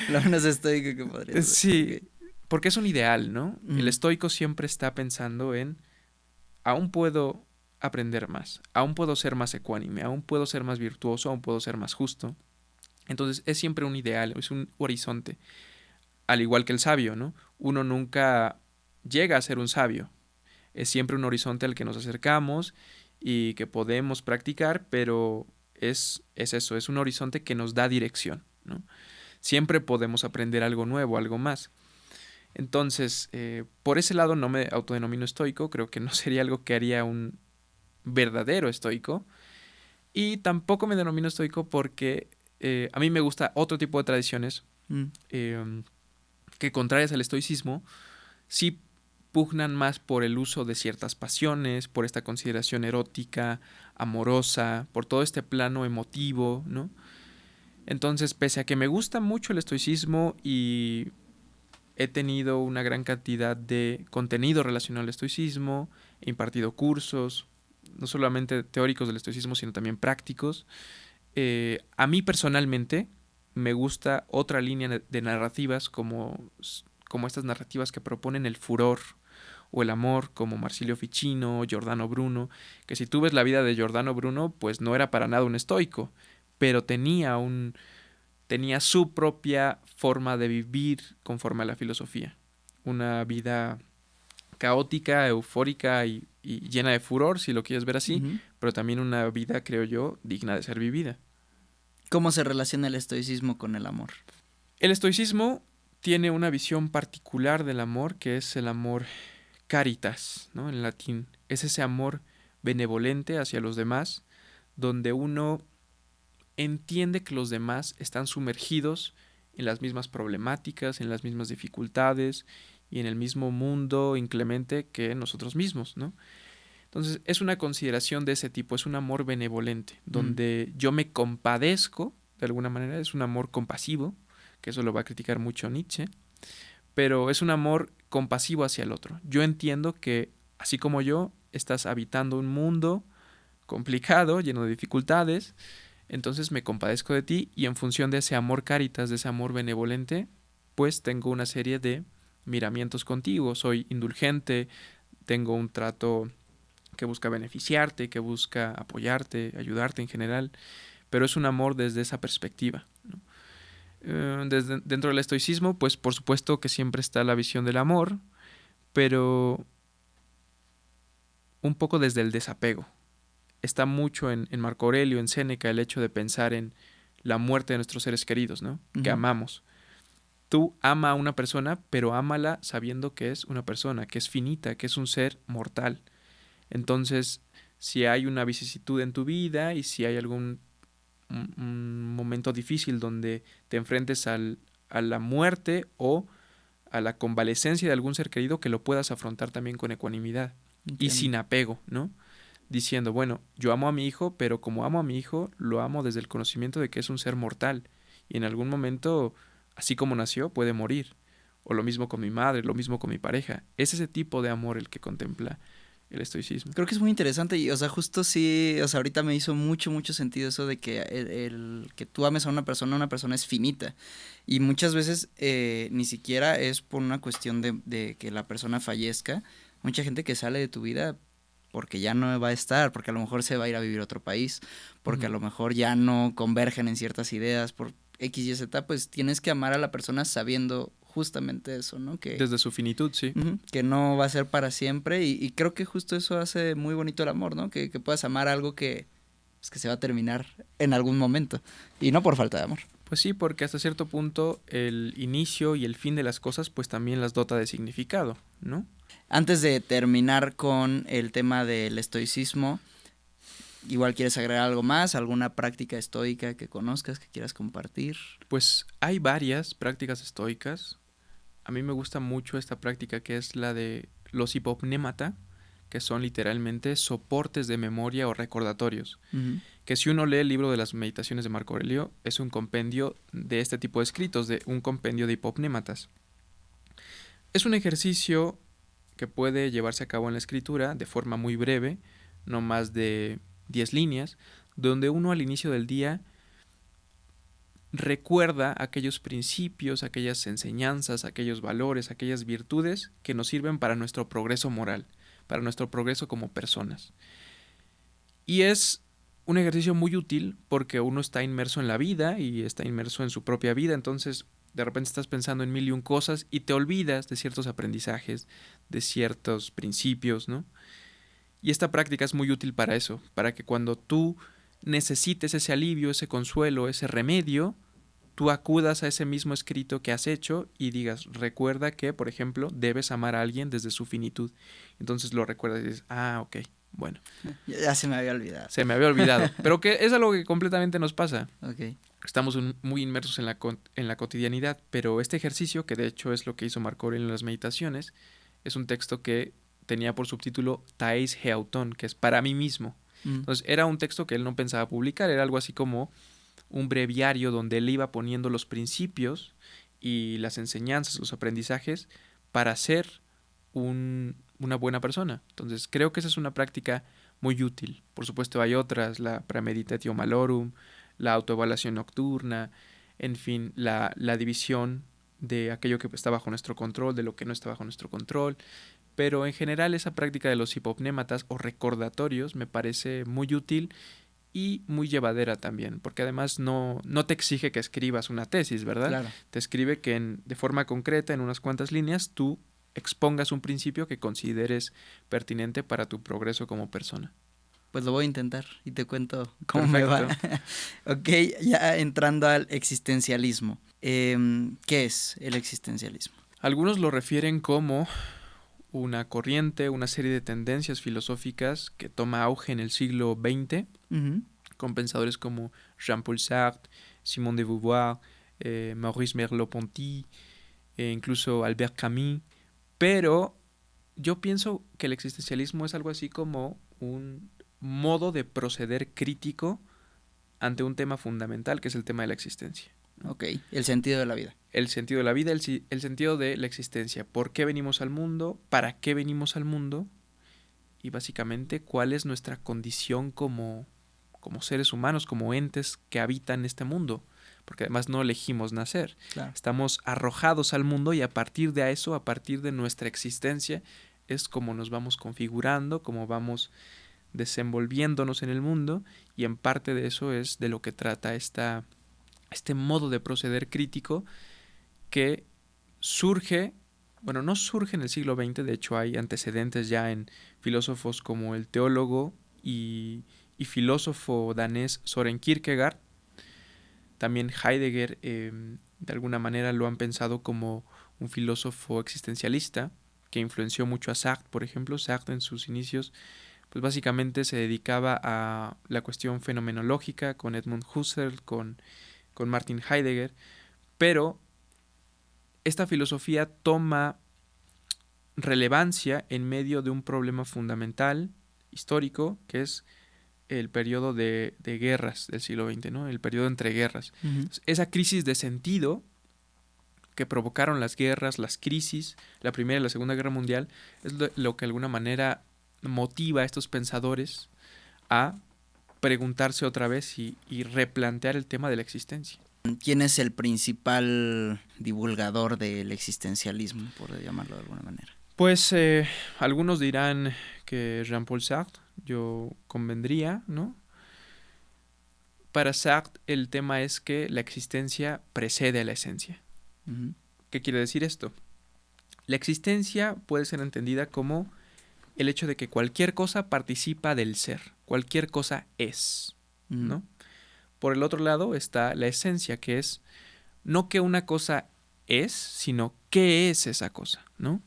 lo menos estoico que podría ser. Sí, Okay. porque es un ideal, ¿no? El estoico siempre está pensando en, aún puedo aprender más, aún puedo ser más ecuánime, aún puedo ser más virtuoso, aún puedo ser más justo. Entonces es siempre un ideal, es un horizonte. Al igual que el sabio, ¿no? Uno nunca llega a ser un sabio. Es siempre un horizonte al que nos acercamos y que podemos practicar, pero es eso, es un horizonte que nos da dirección, ¿no? Siempre podemos aprender algo nuevo, algo más. Entonces, por ese lado no me autodenomino estoico, creo que no sería algo que haría un verdadero estoico. Y tampoco me denomino estoico porque a mí me gusta otro tipo de tradiciones que, contrarias al estoicismo, sí pugnan más por el uso de ciertas pasiones, por esta consideración erótica, amorosa, por todo este plano emotivo, ¿no? Entonces, pese a que me gusta mucho el estoicismo y he tenido una gran cantidad de contenido relacionado al estoicismo, he impartido cursos, no solamente teóricos del estoicismo, sino también prácticos, a mí personalmente me gusta otra línea de narrativas como estas narrativas que proponen el furor o el amor como Marsilio Ficino, Giordano Bruno, que si tú ves la vida de Giordano Bruno, pues no era para nada un estoico, pero tenía su propia forma de vivir conforme a la filosofía. Una vida caótica, eufórica y llena de furor, si lo quieres ver así, Ujú. pero también una vida, creo yo, digna de ser vivida. ¿Cómo se relaciona el estoicismo con el amor? El estoicismo tiene una visión particular del amor, que es el amor caritas, ¿no? En latín. Es ese amor benevolente hacia los demás, donde uno entiende que los demás están sumergidos en las mismas problemáticas, en las mismas dificultades y en el mismo mundo inclemente que nosotros mismos, ¿no? Entonces, es una consideración de ese tipo, es un amor benevolente, donde yo me compadezco, de alguna manera, es un amor compasivo, que eso lo va a criticar mucho Nietzsche, pero es un amor compasivo hacia el otro. Yo entiendo que, así como yo, estás habitando un mundo complicado, lleno de dificultades, entonces me compadezco de ti y en función de ese amor caritas, de ese amor benevolente, pues tengo una serie de miramientos contigo. Soy indulgente, tengo un trato que busca beneficiarte, que busca apoyarte, ayudarte en general, pero es un amor desde esa perspectiva, ¿no? Dentro del estoicismo, pues por supuesto que siempre está la visión del amor, pero un poco desde el desapego. Está mucho en Marco Aurelio, en Séneca, el hecho de pensar en la muerte de nuestros seres queridos, ¿no? Que amamos. Tú ama a una persona, pero ámala sabiendo que es una persona, que es finita, que es un ser mortal. Entonces, si hay una vicisitud en tu vida y si hay algún un momento difícil donde te enfrentes a la muerte o a la convalecencia de algún ser querido, que lo puedas afrontar también con ecuanimidad y sin apego, ¿no? Diciendo, bueno, yo amo a mi hijo, pero como amo a mi hijo, lo amo desde el conocimiento de que es un ser mortal y en algún momento, así como nació, puede morir. O lo mismo con mi madre, lo mismo con mi pareja. Es ese tipo de amor el que contempla el estoicismo. Creo que es muy interesante y, o sea, justo sí, o sea, ahorita me hizo mucho sentido eso de que que tú ames a una persona es finita. Y muchas veces ni siquiera es por una cuestión de que la persona fallezca. Mucha gente que sale de tu vida porque ya no va a estar, porque a lo mejor se va a ir a vivir a otro país, porque a lo mejor ya no convergen en ciertas ideas, por X, Y, Z, pues tienes que amar a la persona sabiendo justamente eso, ¿no? Que desde su finitud, sí. Que no va a ser para siempre y creo que justo eso hace muy bonito el amor, ¿no? Que puedas amar algo pues, que se va a terminar en algún momento y no por falta de amor. Pues sí, porque hasta cierto punto el inicio y el fin de las cosas pues también las dota de significado, ¿no? Antes de terminar con el tema del estoicismo, igual quieres agregar algo más, alguna práctica estoica que conozcas, que quieras compartir. Pues hay varias prácticas estoicas. A mí me gusta mucho esta práctica que es la de los hipopnémata, que son literalmente soportes de memoria o recordatorios. Que si uno lee el libro de las meditaciones de Marco Aurelio, es un compendio de este tipo de escritos, de un compendio de hipopnématas. Es un ejercicio que puede llevarse a cabo en la escritura de forma muy breve, no más de 10 líneas, donde uno al inicio del día recuerda aquellos principios, aquellas enseñanzas, aquellos valores, aquellas virtudes que nos sirven para nuestro progreso moral, para nuestro progreso como personas. Y es un ejercicio muy útil porque uno está inmerso en la vida y está inmerso en su propia vida, entonces de repente estás pensando en mil y un cosas y te olvidas de ciertos aprendizajes, de ciertos principios, ¿no? Y esta práctica es muy útil para eso, para que cuando tú necesites ese alivio, ese consuelo, ese remedio, tú acudas a ese mismo escrito que has hecho y digas, recuerda que, por ejemplo, debes amar a alguien desde su finitud. Entonces lo recuerdas y dices, ok, bueno. Ya se me había olvidado. Se me había olvidado, pero que es algo que completamente nos pasa. Okay. Estamos muy inmersos en la cotidianidad, pero este ejercicio, que de hecho es lo que hizo Marco Aurelio en las meditaciones, es un texto que tenía por subtítulo Thais Heauton, que es para mí mismo. Entonces era un texto que él no pensaba publicar, era algo así como un breviario donde él iba poniendo los principios y las enseñanzas, los aprendizajes para ser una buena persona. Entonces creo que esa es una práctica muy útil. Por supuesto hay otras, la premeditatio malorum, la autoevaluación nocturna, en fin, la división de aquello que está bajo nuestro control, de lo que no está bajo nuestro control. Pero en general esa práctica de los hipopnématas o recordatorios me parece muy útil y muy llevadera también, porque además no te exige que escribas una tesis, ¿verdad? Claro. Te escribe que de forma concreta, en unas cuantas líneas, tú expongas un principio que consideres pertinente para tu progreso como persona. Pues lo voy a intentar y te cuento cómo me va. Ok, ya entrando al existencialismo. ¿Qué es el existencialismo? Algunos lo refieren como una corriente, una serie de tendencias filosóficas que toma auge en el siglo XX, con pensadores como Jean-Paul Sartre, Simone de Beauvoir, Maurice Merleau-Ponty, incluso Albert Camus. Pero yo pienso que el existencialismo es algo así como un modo de proceder crítico ante un tema fundamental, que es el tema de la existencia. Ok, el sentido de la vida. El sentido de la vida, el sentido de la existencia. ¿Por qué venimos al mundo? ¿Para qué venimos al mundo? Y básicamente, ¿cuál es nuestra condición como seres humanos, como entes que habitan este mundo? Porque además no elegimos nacer. Claro. Estamos arrojados al mundo y a partir de eso, a partir de nuestra existencia, es como nos vamos configurando, como vamos desenvolviéndonos en el mundo, y en parte de eso es de lo que trata este modo de proceder crítico que surge, bueno, no surge en el siglo XX, de hecho hay antecedentes ya en filósofos como el teólogo y filósofo danés Søren Kierkegaard. También Heidegger de alguna manera lo han pensado como un filósofo existencialista que influenció mucho a Sartre, por ejemplo. Sartre en sus inicios pues básicamente se dedicaba a la cuestión fenomenológica con Edmund Husserl, con Martin Heidegger, pero esta filosofía toma relevancia en medio de un problema fundamental, histórico, que es el periodo de guerras del siglo XX, ¿no? El periodo entre guerras. Entonces, esa crisis de sentido que provocaron las guerras, las crisis, la Primera y la Segunda Guerra Mundial, es lo que de alguna manera motiva a estos pensadores a preguntarse otra vez y replantear el tema de la existencia. ¿Quién es el principal divulgador del existencialismo, por llamarlo de alguna manera? Pues algunos dirán que Jean-Paul Sartre, yo convendría, ¿no? Para Sartre el tema es que la existencia precede a la esencia. Uh-huh. ¿Qué quiere decir esto? La existencia puede ser entendida como el hecho de que cualquier cosa participa del ser, cualquier cosa es, ¿no? Por el otro lado está la esencia, que es no que una cosa es, sino qué es esa cosa, ¿no?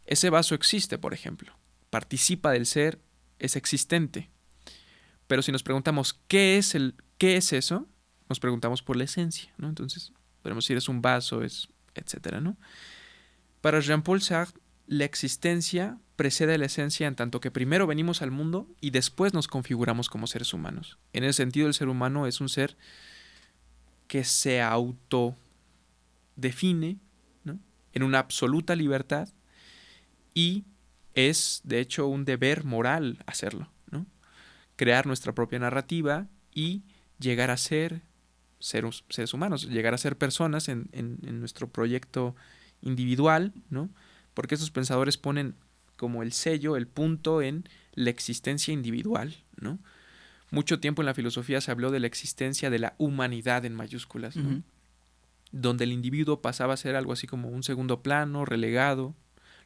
Ese vaso existe, por ejemplo, participa del ser, es existente. Pero si nos preguntamos qué es eso, nos preguntamos por la esencia, ¿no? Entonces, podemos decir es un vaso, es etcétera, ¿no? Para Jean-Paul Sartre, la existencia precede a la esencia en tanto que primero venimos al mundo y después nos configuramos como seres humanos. En ese sentido, el ser humano es un ser que se autodefine, ¿no? En una absoluta libertad y es, de hecho, un deber moral hacerlo, ¿no? Crear nuestra propia narrativa y llegar a ser seres humanos, llegar a ser personas en nuestro proyecto individual, ¿no? Porque estos pensadores ponen como el sello, el punto en la existencia individual, ¿no? Mucho tiempo en la filosofía se habló de la existencia de la humanidad en mayúsculas, ¿no? Uh-huh. Donde el individuo pasaba a ser algo así como un segundo plano, relegado.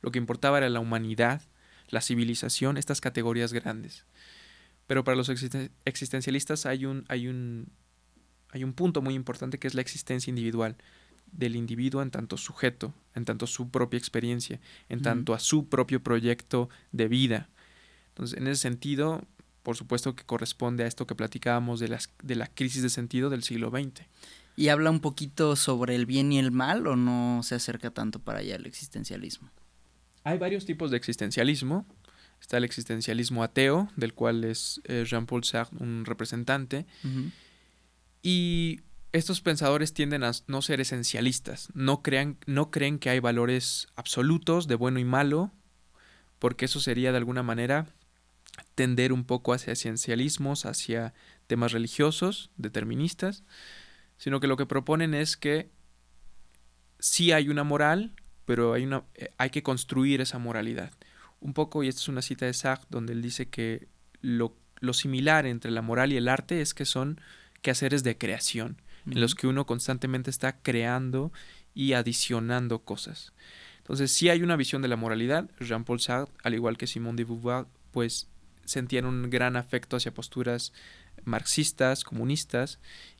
Lo que importaba era la humanidad, la civilización, estas categorías grandes. Pero para los existencialistas hay un punto muy importante que es la existencia individual del individuo en tanto sujeto, en tanto su propia experiencia, en tanto a su propio proyecto de vida. Entonces, en ese sentido, por supuesto que corresponde a esto que platicábamos de la crisis de sentido del siglo XX. ¿Y habla un poquito sobre el bien y el mal o no se acerca tanto para allá el existencialismo? Hay varios tipos de existencialismo. Está el existencialismo ateo, del cual es Jean-Paul Sartre un representante. Uh-huh. Y estos pensadores tienden a no ser esencialistas, no creen que hay valores absolutos de bueno y malo, porque eso sería de alguna manera tender un poco hacia esencialismos, hacia temas religiosos, deterministas, sino que lo que proponen es que sí hay una moral, pero hay que construir esa moralidad. Un poco, y esta es una cita de Sartre, donde él dice que lo similar entre la moral y el arte es que son quehaceres de creación, en los que uno constantemente está creando y adicionando cosas. Entonces, sí hay una visión de la moralidad. Jean-Paul Sartre, al igual que Simone de Beauvoir, pues sentían un gran afecto hacia posturas marxistas, comunistas,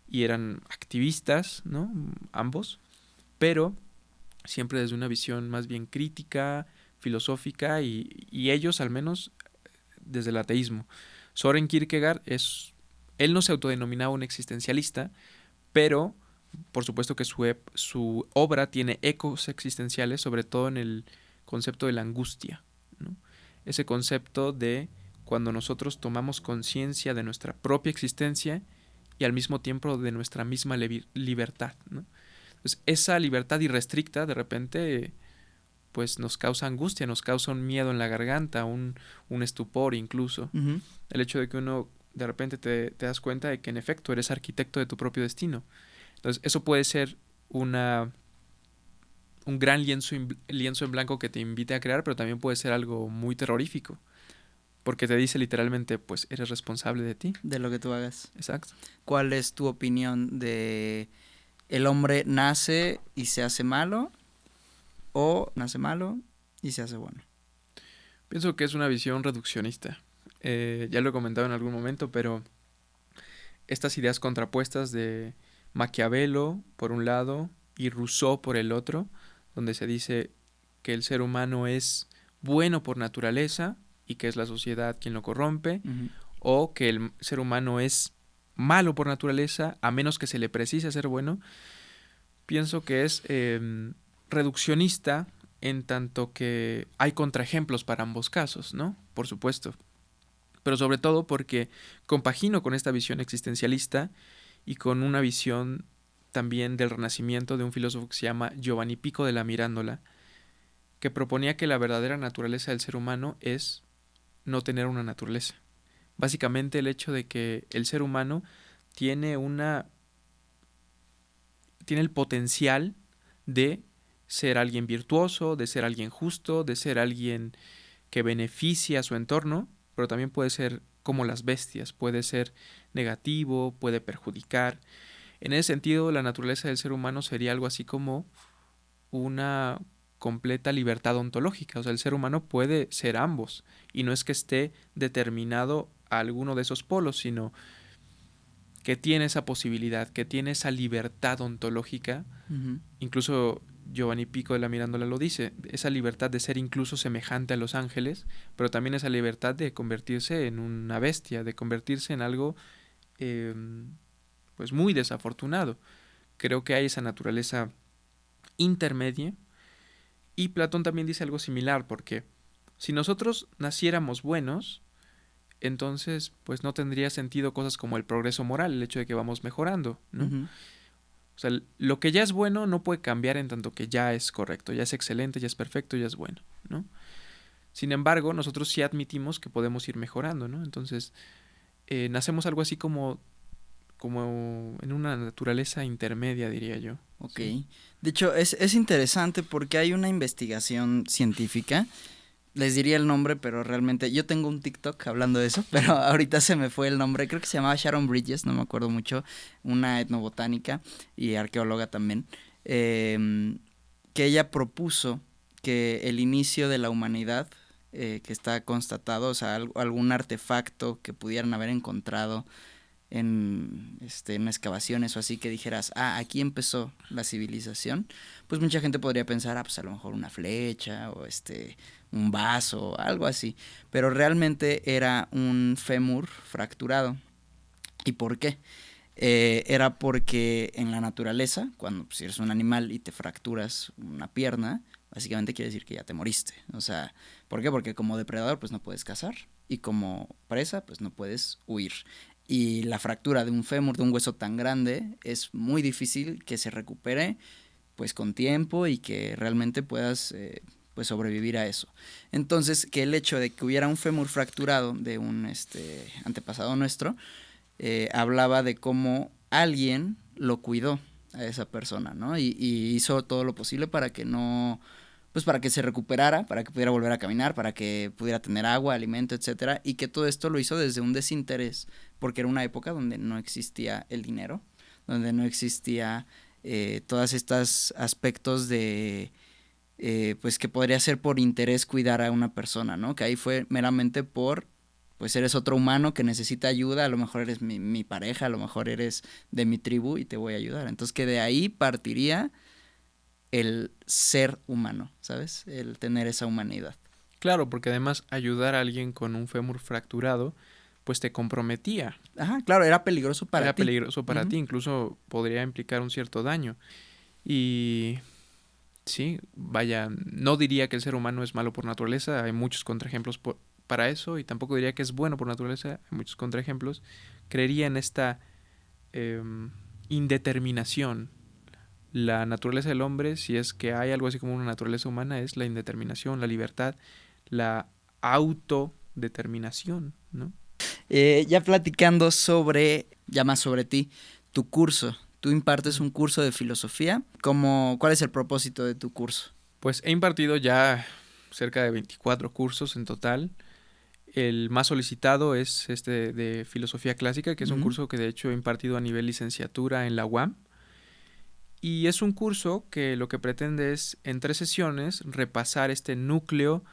y eran activistas, ¿no? Ambos, pero siempre desde una visión más bien crítica, filosófica, y ellos al menos desde el ateísmo. Soren Kierkegaard él no se autodenominaba un existencialista, pero por supuesto que su obra tiene ecos existenciales, sobre todo en el concepto de la angustia, ¿no? Ese concepto de cuando nosotros tomamos conciencia de nuestra propia existencia y al mismo tiempo de nuestra misma libertad, ¿no? Entonces, esa libertad irrestricta de repente pues nos causa angustia, nos causa un miedo en la garganta, un estupor incluso. Uh-huh. El hecho de que uno de repente te das cuenta de que en efecto eres arquitecto de tu propio destino. Entonces, eso puede ser un gran lienzo en blanco que te invite a crear, pero también puede ser algo muy terrorífico, porque te dice literalmente, pues eres responsable de ti. De lo que tú hagas. Exacto. ¿Cuál es tu opinión de el hombre nace y se hace malo o nace malo y se hace bueno? Pienso que es una visión reduccionista. Ya lo he comentado en algún momento, pero estas ideas contrapuestas de Maquiavelo por un lado y Rousseau por el otro, donde se dice que el ser humano es bueno por naturaleza y que es la sociedad quien lo corrompe, Uh-huh. o que el ser humano es malo por naturaleza a menos que se le precise ser bueno, pienso que es reduccionista en tanto que hay contraejemplos para ambos casos, ¿no? Por supuesto. Pero sobre todo porque compagino con esta visión existencialista y con una visión también del renacimiento de un filósofo que se llama Giovanni Pico della Mirandola, que proponía que la verdadera naturaleza del ser humano es no tener una naturaleza. Básicamente el hecho de que el ser humano tiene el potencial de ser alguien virtuoso, de ser alguien justo, de ser alguien que beneficia a su entorno, pero también puede ser como las bestias, puede ser negativo, puede perjudicar. En ese sentido, la naturaleza del ser humano sería algo así como una completa libertad ontológica. O sea, el ser humano puede ser ambos, y no es que esté determinado a alguno de esos polos, sino que tiene esa posibilidad, que tiene esa libertad ontológica. Uh-huh. Incluso Giovanni Pico della Mirandola lo dice, esa libertad de ser incluso semejante a los ángeles, pero también esa libertad de convertirse en una bestia, de convertirse en algo pues muy desafortunado. Creo que hay esa naturaleza intermedia, y Platón también dice algo similar, porque si nosotros naciéramos buenos, entonces pues no tendría sentido cosas como el progreso moral, el hecho de que vamos mejorando, ¿no? Uh-huh. O sea, lo que ya es bueno no puede cambiar en tanto que ya es correcto, ya es excelente, ya es perfecto, ya es bueno, ¿no? Sin embargo, nosotros sí admitimos que podemos ir mejorando, ¿no? Entonces, nacemos algo así como en una naturaleza intermedia, diría yo. Ok. Sí. De hecho, es interesante porque hay una investigación científica. Les diría el nombre, pero realmente yo tengo un TikTok hablando de eso, pero ahorita se me fue el nombre. Creo que se llamaba Sharon Bridges, no me acuerdo mucho. Una etnobotánica y arqueóloga también. Que ella propuso que el inicio de la humanidad, que está constatado, o sea, algún artefacto que pudieran haber encontrado en excavaciones o así, que dijeras, aquí empezó la civilización, pues mucha gente podría pensar, pues a lo mejor una flecha o un vaso, algo así, pero realmente era un fémur fracturado. ¿Y por qué? Era porque en la naturaleza, cuando si eres un animal y te fracturas una pierna, básicamente quiere decir que ya te moriste. O sea, ¿por qué? Porque como depredador pues no puedes cazar, y como presa pues no puedes huir. Y la fractura de un fémur, de un hueso tan grande, es muy difícil que se recupere pues con tiempo y que realmente puedas pues sobrevivir a eso. Entonces, que el hecho de que hubiera un fémur fracturado de un antepasado nuestro, hablaba de cómo alguien lo cuidó a esa persona, ¿no? Y hizo todo lo posible para que no pues para que se recuperara, para que pudiera volver a caminar, para que pudiera tener agua, alimento, etcétera, y que todo esto lo hizo desde un desinterés, porque era una época donde no existía el dinero, donde no existía todos estos aspectos de pues que podría ser por interés cuidar a una persona, ¿no? Que ahí fue meramente por, pues eres otro humano que necesita ayuda, a lo mejor eres mi pareja, a lo mejor eres de mi tribu y te voy a ayudar. Entonces que de ahí partiría el ser humano, ¿sabes? El tener esa humanidad. Claro, porque además ayudar a alguien con un fémur fracturado, pues te comprometía. Ajá, claro, era peligroso para Era ti. peligroso para ti, incluso podría implicar un cierto daño. Y sí, vaya, no diría que el ser humano es malo por naturaleza, hay muchos contraejemplos para eso, y tampoco diría que es bueno por naturaleza, hay muchos contraejemplos. Creería en esta indeterminación. La naturaleza del hombre, si es que hay algo así como una naturaleza humana, es la indeterminación, la libertad, la autodeterminación, ¿no? Ya platicando sobre, ya más sobre ti, tu curso. Tú impartes un curso de filosofía. ¿Cuál es el propósito de tu curso? Pues he impartido ya cerca de 24 cursos en total. El más solicitado es este de filosofía clásica, que es un curso que de hecho he impartido a nivel licenciatura en la UAM. Y es un curso que lo que pretende es, en 3 sesiones, repasar este núcleo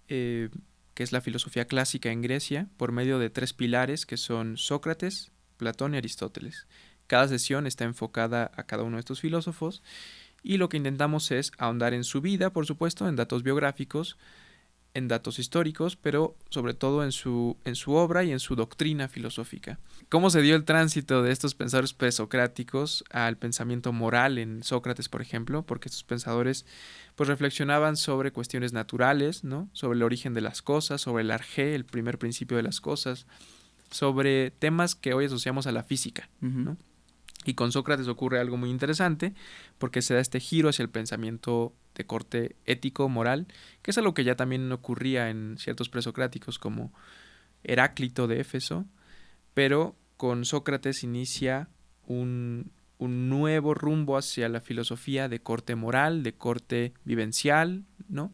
que es la filosofía clásica en Grecia, por medio de 3 pilares que son Sócrates, Platón y Aristóteles. Cada sesión está enfocada a cada uno de estos filósofos y lo que intentamos es ahondar en su vida, por supuesto, en datos biográficos, en datos históricos, pero sobre todo en su obra y en su doctrina filosófica. ¿Cómo se dio el tránsito de estos pensadores presocráticos al pensamiento moral en Sócrates, por ejemplo? Porque estos pensadores pues reflexionaban sobre cuestiones naturales, ¿no? Sobre el origen de las cosas, sobre el arjé, el primer principio de las cosas, sobre temas que hoy asociamos a la física, ¿no? Y con Sócrates ocurre algo muy interesante porque se da este giro hacia el pensamiento de corte ético, moral, que es algo que ya también ocurría en ciertos presocráticos como Heráclito de Éfeso, pero con Sócrates inicia un nuevo rumbo hacia la filosofía de corte moral, de corte vivencial, ¿no?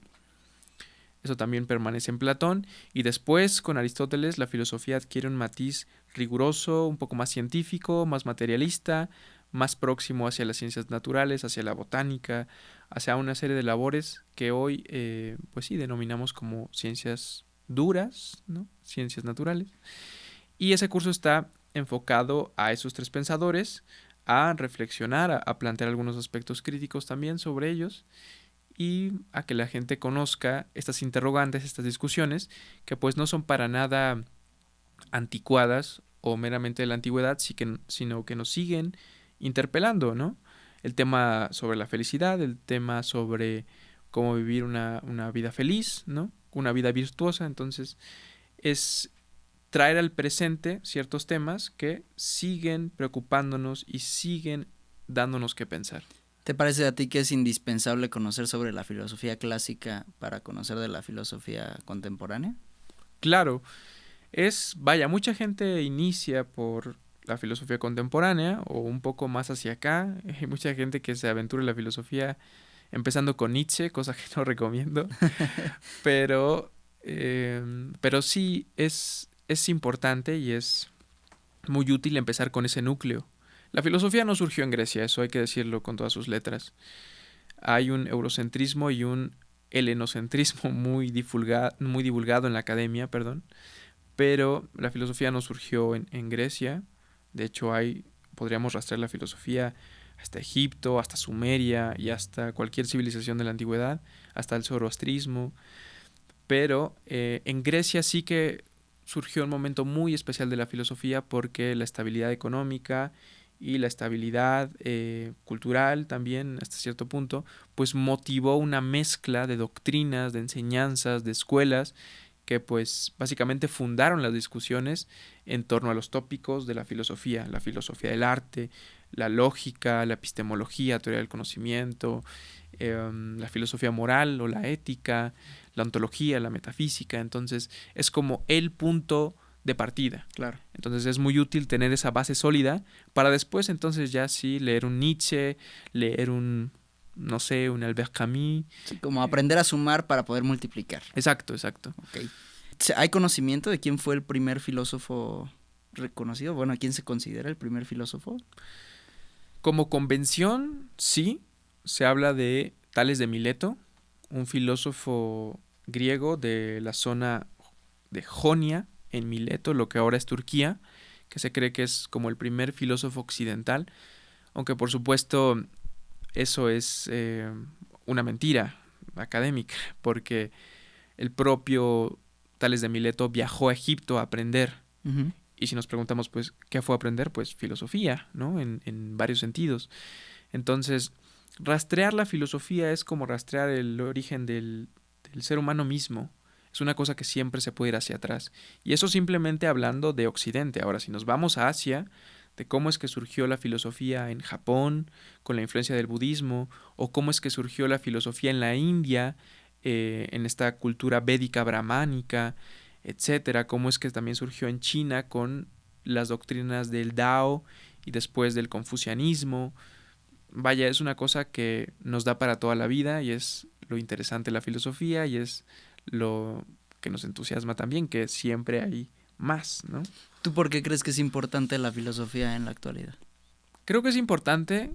Eso también permanece en Platón, y después con Aristóteles la filosofía adquiere un matiz riguroso, un poco más científico, más materialista, más próximo hacia las ciencias naturales, hacia la botánica, hacia una serie de labores que hoy pues sí denominamos como ciencias duras, ¿no? Ciencias naturales. Y ese curso está enfocado a esos 3 pensadores, a reflexionar, a plantear algunos aspectos críticos también sobre ellos, y a que la gente conozca estas interrogantes, estas discusiones, que pues no son para nada anticuadas o meramente de la antigüedad, sino que nos siguen interpelando, ¿no? El tema sobre la felicidad, el tema sobre cómo vivir una vida feliz, ¿no? Una vida virtuosa. Entonces, es traer al presente ciertos temas que siguen preocupándonos y siguen dándonos que pensar. ¿Te parece a ti que es indispensable conocer sobre la filosofía clásica para conocer de la filosofía contemporánea? Claro, vaya, mucha gente inicia por la filosofía contemporánea o un poco más hacia acá. Hay mucha gente que se aventura en la filosofía empezando con Nietzsche, cosa que no recomiendo. pero, pero sí es importante y es muy útil empezar con ese núcleo. La filosofía no surgió en Grecia, eso hay que decirlo con todas sus letras. Hay un eurocentrismo y un helenocentrismo muy divulgado en la academia, pero la filosofía no surgió en Grecia. De hecho, podríamos rastrear la filosofía hasta Egipto, hasta Sumeria y hasta cualquier civilización de la antigüedad, hasta el zoroastrismo. Pero en Grecia sí que surgió un momento muy especial de la filosofía porque la estabilidad económica y la estabilidad cultural también hasta cierto punto, pues motivó una mezcla de doctrinas, de enseñanzas, de escuelas que pues básicamente fundaron las discusiones en torno a los tópicos de la filosofía del arte, la lógica, la epistemología, teoría del conocimiento, la filosofía moral o la ética, la ontología, la metafísica. Entonces es como el punto de partida. Claro. Entonces es muy útil tener esa base sólida para después entonces ya sí leer un Nietzsche, leer un no sé, un Albert Camus. Sí, como aprender a sumar para poder multiplicar. Exacto. Ok. ¿Hay conocimiento de quién fue el primer filósofo reconocido? Bueno, ¿a quién se considera el primer filósofo? Como convención, sí, se habla de Tales de Mileto, un filósofo griego de la zona de Jonia, en Mileto, lo que ahora es Turquía, que se cree que es como el primer filósofo occidental, aunque por supuesto eso es una mentira académica, porque el propio Tales de Mileto viajó a Egipto a aprender. Uh-huh. Y si nos preguntamos, pues, ¿qué fue a aprender? Pues filosofía, ¿no? En varios sentidos. Entonces, rastrear la filosofía es como rastrear el origen del ser humano mismo. Es una cosa que siempre se puede ir hacia atrás. Y eso simplemente hablando de Occidente. Ahora, si nos vamos a Asia, de cómo es que surgió la filosofía en Japón, con la influencia del budismo, o cómo es que surgió la filosofía en la India, en esta cultura védica brahmánica, etcétera, cómo es que también surgió en China con las doctrinas del Dao y después del confucianismo. Vaya, es una cosa que nos da para toda la vida y es lo interesante de la filosofía y es lo que nos entusiasma también, que siempre hay más, ¿no? ¿Tú por qué crees que es importante la filosofía en la actualidad? Creo que es importante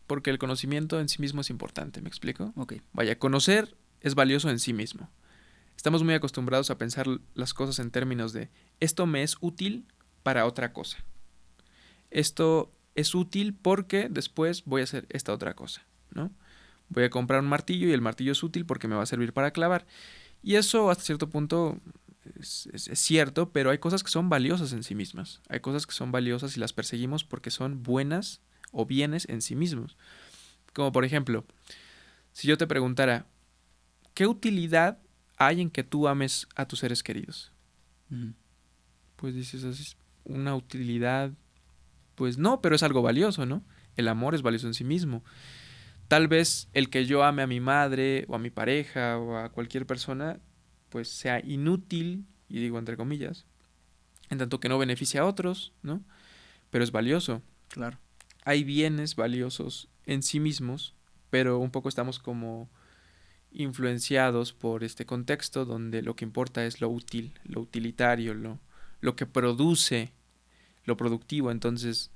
porque el conocimiento en sí mismo es importante, ¿me explico? Ok. Vaya, conocer es valioso en sí mismo. Estamos muy acostumbrados a pensar las cosas en términos de esto me es útil para otra cosa. Esto es útil porque después voy a hacer esta otra cosa, ¿no? Voy a comprar un martillo y el martillo es útil porque me va a servir para clavar. Y eso hasta cierto punto es cierto, pero hay cosas que son valiosas en sí mismas. Hay cosas que son valiosas y las perseguimos porque son buenas o bienes en sí mismos. Como por ejemplo, si yo te preguntara, ¿qué utilidad hay en que tú ames a tus seres queridos? Uh-huh. Pues dices, ¿es una utilidad? Pues no, pero es algo valioso, ¿no? El amor es valioso en sí mismo. Tal vez el que yo ame a mi madre o a mi pareja o a cualquier persona, pues sea inútil, y digo entre comillas, en tanto que no beneficia a otros, ¿no? Pero es valioso. Claro. Hay bienes valiosos en sí mismos, pero un poco estamos como influenciados por este contexto donde lo que importa es lo útil, lo utilitario, lo que produce, lo productivo. Entonces,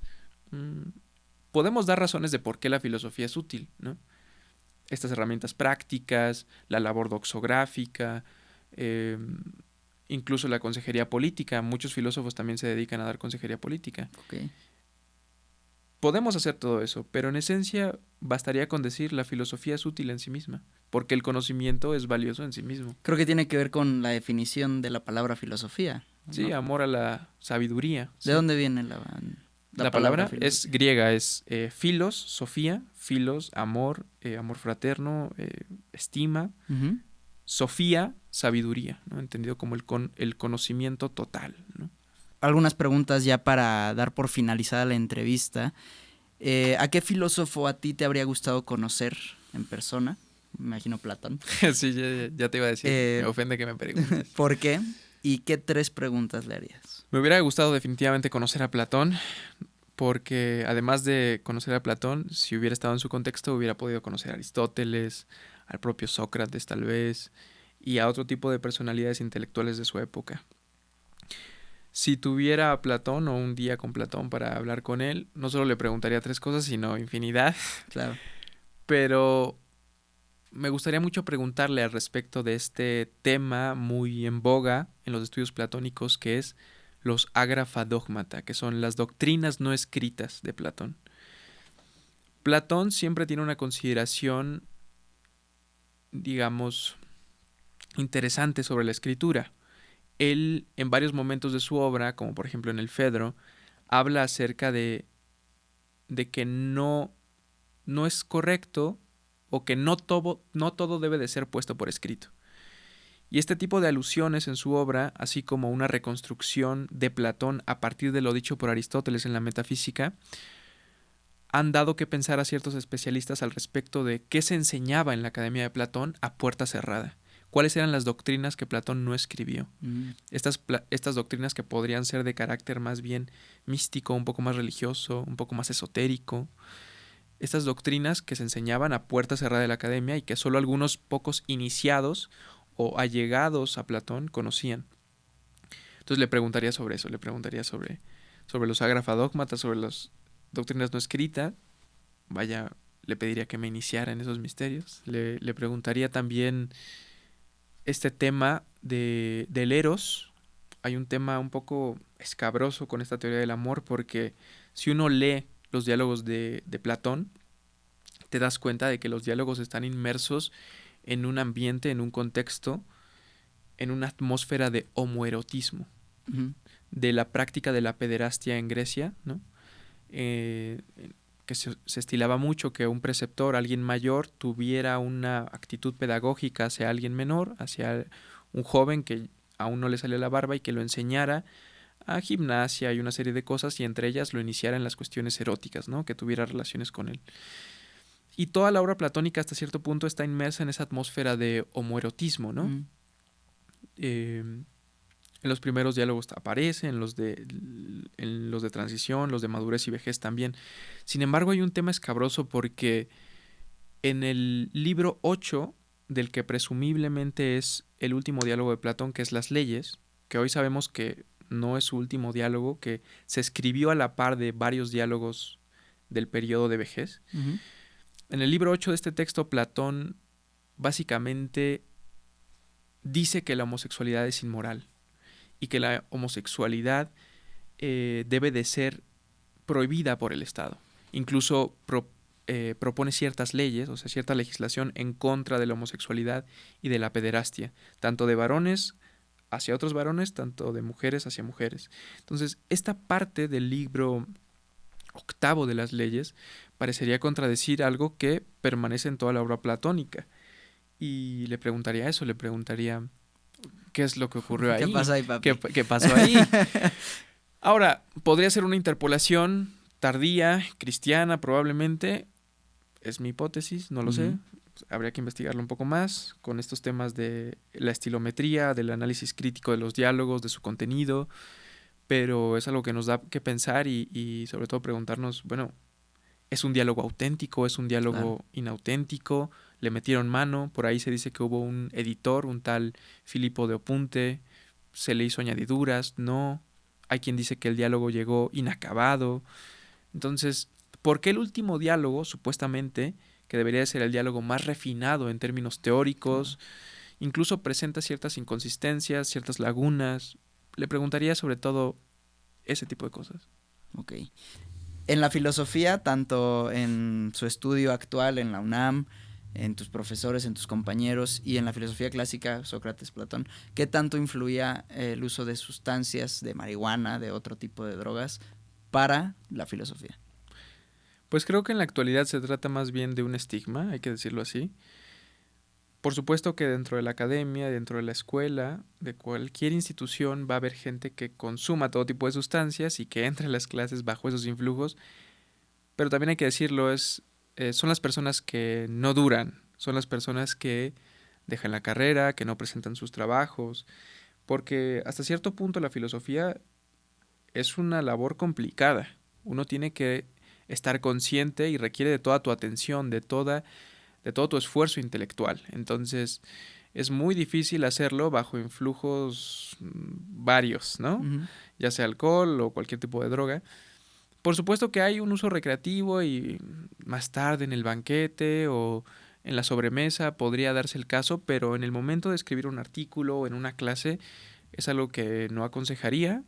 podemos dar razones de por qué la filosofía es útil, ¿no? Estas herramientas prácticas, la labor doxográfica, incluso la consejería política. Muchos filósofos también se dedican a dar consejería política. Okay. Podemos hacer todo eso, pero en esencia bastaría con decir la filosofía es útil en sí misma, porque el conocimiento es valioso en sí mismo. Creo que tiene que ver con la definición de la palabra filosofía, ¿no? Sí, amor a la sabiduría. ¿De sí. dónde viene La palabra es griega, es filos, sofía, filos, amor, amor fraterno, estima, Uh-huh. sofía, sabiduría, ¿no? Entendido como el conocimiento total, ¿no? Algunas preguntas ya para dar por finalizada la entrevista. ¿A qué filósofo a ti te habría gustado conocer en persona? Me imagino Platón. Sí, ya te iba a decir, me ofende que me preguntes. ¿Por qué? ¿Y qué 3 preguntas le harías? Me hubiera gustado definitivamente conocer a Platón, porque además de conocer a Platón, si hubiera estado en su contexto, hubiera podido conocer a Aristóteles, al propio Sócrates tal vez, y a otro tipo de personalidades intelectuales de su época. Si tuviera a Platón o un día con Platón para hablar con él, no solo le preguntaría 3 cosas, sino infinidad. Claro. Pero me gustaría mucho preguntarle al respecto de este tema muy en boga en los estudios platónicos, que es los ágrafa dogmata, que son las doctrinas no escritas de Platón. Platón siempre tiene una consideración, digamos, interesante sobre la escritura. Él, en varios momentos de su obra, como por ejemplo en el Fedro, habla acerca de que no es correcto o que no todo debe de ser puesto por escrito. Y este tipo de alusiones en su obra, así como una reconstrucción de Platón a partir de lo dicho por Aristóteles en la metafísica, han dado que pensar a ciertos especialistas al respecto de qué se enseñaba en la Academia de Platón a puerta cerrada. ¿Cuáles eran las doctrinas que Platón no escribió? Estas doctrinas que podrían ser de carácter más bien místico, un poco más religioso, un poco más esotérico. estas doctrinas que se enseñaban a puerta cerrada de la academia y que solo algunos pocos iniciados o allegados a Platón conocían. Entonces le preguntaría sobre eso, le preguntaría sobre los ágrafa dogmata, sobre las doctrinas no escritas. Vaya, le pediría que me iniciara en esos misterios. Le preguntaría también este tema del eros. Hay un tema un poco escabroso con esta teoría del amor, porque si uno lee los diálogos de Platón, te das cuenta de que los diálogos están inmersos en un ambiente, en un contexto, en una atmósfera de homoerotismo, Uh-huh. de la práctica de la pederastia en Grecia, ¿no? Que se estilaba mucho que un preceptor, alguien mayor, tuviera una actitud pedagógica hacia alguien menor, hacia un joven que aún no le salía la barba y que lo enseñara a gimnasia y una serie de cosas, y entre ellas lo iniciara en las cuestiones eróticas, ¿no? Que tuviera relaciones con él. Y toda la obra platónica hasta cierto punto está inmersa en esa atmósfera de homoerotismo, ¿no? Uh-huh. En los primeros diálogos aparece, en los de transición, los de madurez y vejez también. Sin embargo, hay un tema escabroso porque en el libro 8, del que presumiblemente es el último diálogo de Platón, que es Las Leyes, que hoy sabemos que no es su último diálogo, que se escribió a la par de varios diálogos del periodo de vejez. Uh-huh. En el libro 8 de este texto, Platón básicamente dice que la homosexualidad es inmoral y que la homosexualidad debe de ser prohibida por el Estado. Incluso propone ciertas leyes, o sea, cierta legislación en contra de la homosexualidad y de la pederastia, tanto de varones hacia otros varones, tanto de mujeres hacia mujeres. Entonces, esta parte del libro 8 de las leyes parecería contradecir algo que permanece en toda la obra platónica. Y le preguntaría eso, le preguntaría qué es lo que ocurrió ahí. ¿Qué pasa ahí, papi? ¿Qué pasó ahí? Ahora, podría ser una interpolación tardía, cristiana, probablemente. Es mi hipótesis, no lo sé. Habría que investigarlo un poco más con estos temas de la estilometría, del análisis crítico de los diálogos, de su contenido. Pero es algo que nos da que pensar y sobre todo preguntarnos, bueno, ¿es un diálogo auténtico? ¿Es un diálogo inauténtico? ¿Le metieron mano? Por ahí se dice que hubo un editor, un tal Filipo de Opunte. ¿Se le hizo añadiduras? No. Hay quien dice que el diálogo llegó inacabado. Entonces, ¿por qué el último diálogo, supuestamente, que debería ser el diálogo más refinado en términos teóricos, incluso presenta ciertas inconsistencias, ciertas lagunas? Le preguntaría sobre todo ese tipo de cosas. Ok. En la filosofía, tanto en su estudio actual en la UNAM, en tus profesores, en tus compañeros, y en la filosofía clásica, Sócrates, Platón, ¿qué tanto influía el uso de sustancias, de marihuana, de otro tipo de drogas, para la filosofía? Pues creo que en la actualidad se trata más bien de un estigma, hay que decirlo así. Por supuesto que dentro de la academia, dentro de la escuela, de cualquier institución va a haber gente que consuma todo tipo de sustancias y que entre a las clases bajo esos influjos, pero también hay que decirlo, son las personas que no duran, son las personas que dejan la carrera, que no presentan sus trabajos, porque hasta cierto punto la filosofía es una labor complicada. Uno tiene que estar consciente y requiere de toda tu atención, de todo tu esfuerzo intelectual. Entonces, es muy difícil hacerlo bajo influjos varios, ¿no? Uh-huh. Ya sea alcohol o cualquier tipo de droga. Por supuesto que hay un uso recreativo y más tarde en el banquete o en la sobremesa podría darse el caso, pero en el momento de escribir un artículo o en una clase es algo que no aconsejaría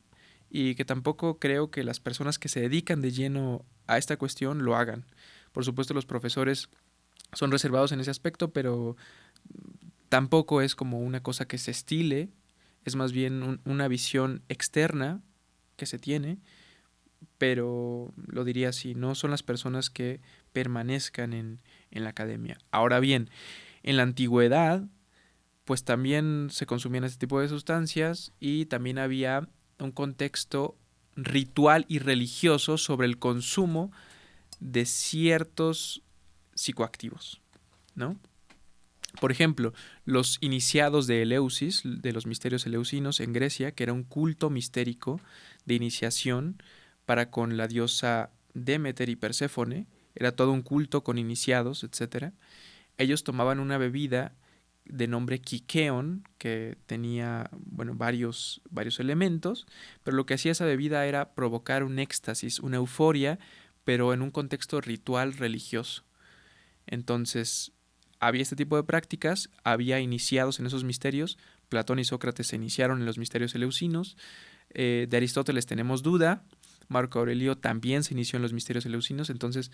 y que tampoco creo que las personas que se dedican de lleno a esta cuestión lo hagan. Por supuesto, los profesores son reservados en ese aspecto, pero tampoco es como una cosa que se estile, es más bien una visión externa que se tiene, pero lo diría así, no son las personas que permanezcan en la academia. Ahora bien, en la antigüedad, pues también se consumían este tipo de sustancias y también había un contexto ritual y religioso sobre el consumo de ciertos psicoactivos, ¿no? Por ejemplo, los iniciados de Eleusis, de los misterios eleusinos en Grecia, que era un culto mistérico de iniciación para con la diosa Demeter y Perséfone, era todo un culto con iniciados, etcétera. Ellos tomaban una bebida de nombre Kikeon, que tenía, bueno, varios elementos, pero lo que hacía esa bebida era provocar un éxtasis, una euforia, pero en un contexto ritual religioso. Entonces, había este tipo de prácticas, había iniciados en esos misterios. Platón y Sócrates se iniciaron en los misterios eleusinos. De Aristóteles tenemos duda. Marco Aurelio también se inició en los misterios eleusinos. Entonces,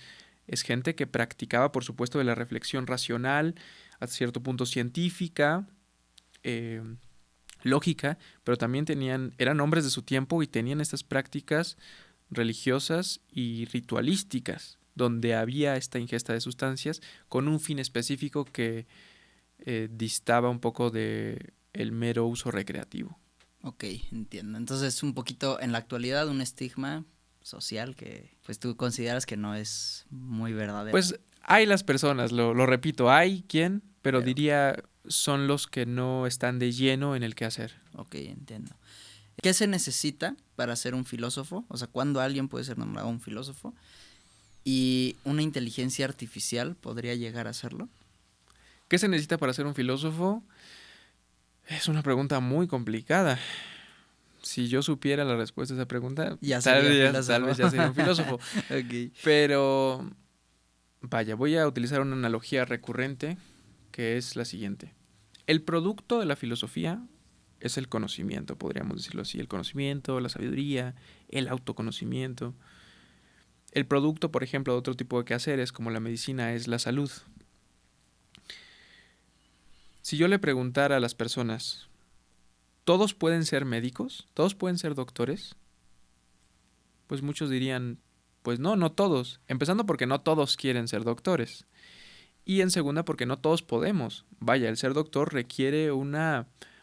es gente que practicaba, por supuesto, de la reflexión racional, a cierto punto científica, eh, lógica, pero también eran hombres de su tiempo y tenían estas prácticas religiosas y ritualísticas, donde había esta ingesta de sustancias con un fin específico que distaba un poco de el mero uso recreativo. Ok, entiendo. Entonces, un poquito en la actualidad un estigma social que pues tú consideras que no es muy verdadero. Pues hay las personas, lo repito, hay quien, pero Pero- diría son los que no están de lleno en el quehacer. Ok, entiendo. ¿Qué se necesita para ser un filósofo? O sea, ¿cuándo alguien puede ser nombrado un filósofo? ¿Y una inteligencia artificial podría llegar a serlo? ¿Qué se necesita para ser un filósofo? Es una pregunta muy complicada. Si yo supiera la respuesta a esa pregunta, Ya sería tal vez ya filósofo. sería un filósofo. Ok. Pero, vaya, voy a utilizar una analogía recurrente que es la siguiente. El producto de la filosofía es el conocimiento, podríamos decirlo así. El conocimiento, la sabiduría, el autoconocimiento. El producto, por ejemplo, de otro tipo de quehaceres, como la medicina, es la salud. Si yo le preguntara a las personas, ¿todos pueden ser médicos? ¿Todos pueden ser doctores? Pues muchos dirían, pues no, no todos. Empezando porque no todos quieren ser doctores. Y en segunda porque no todos podemos. Vaya, el ser doctor requiere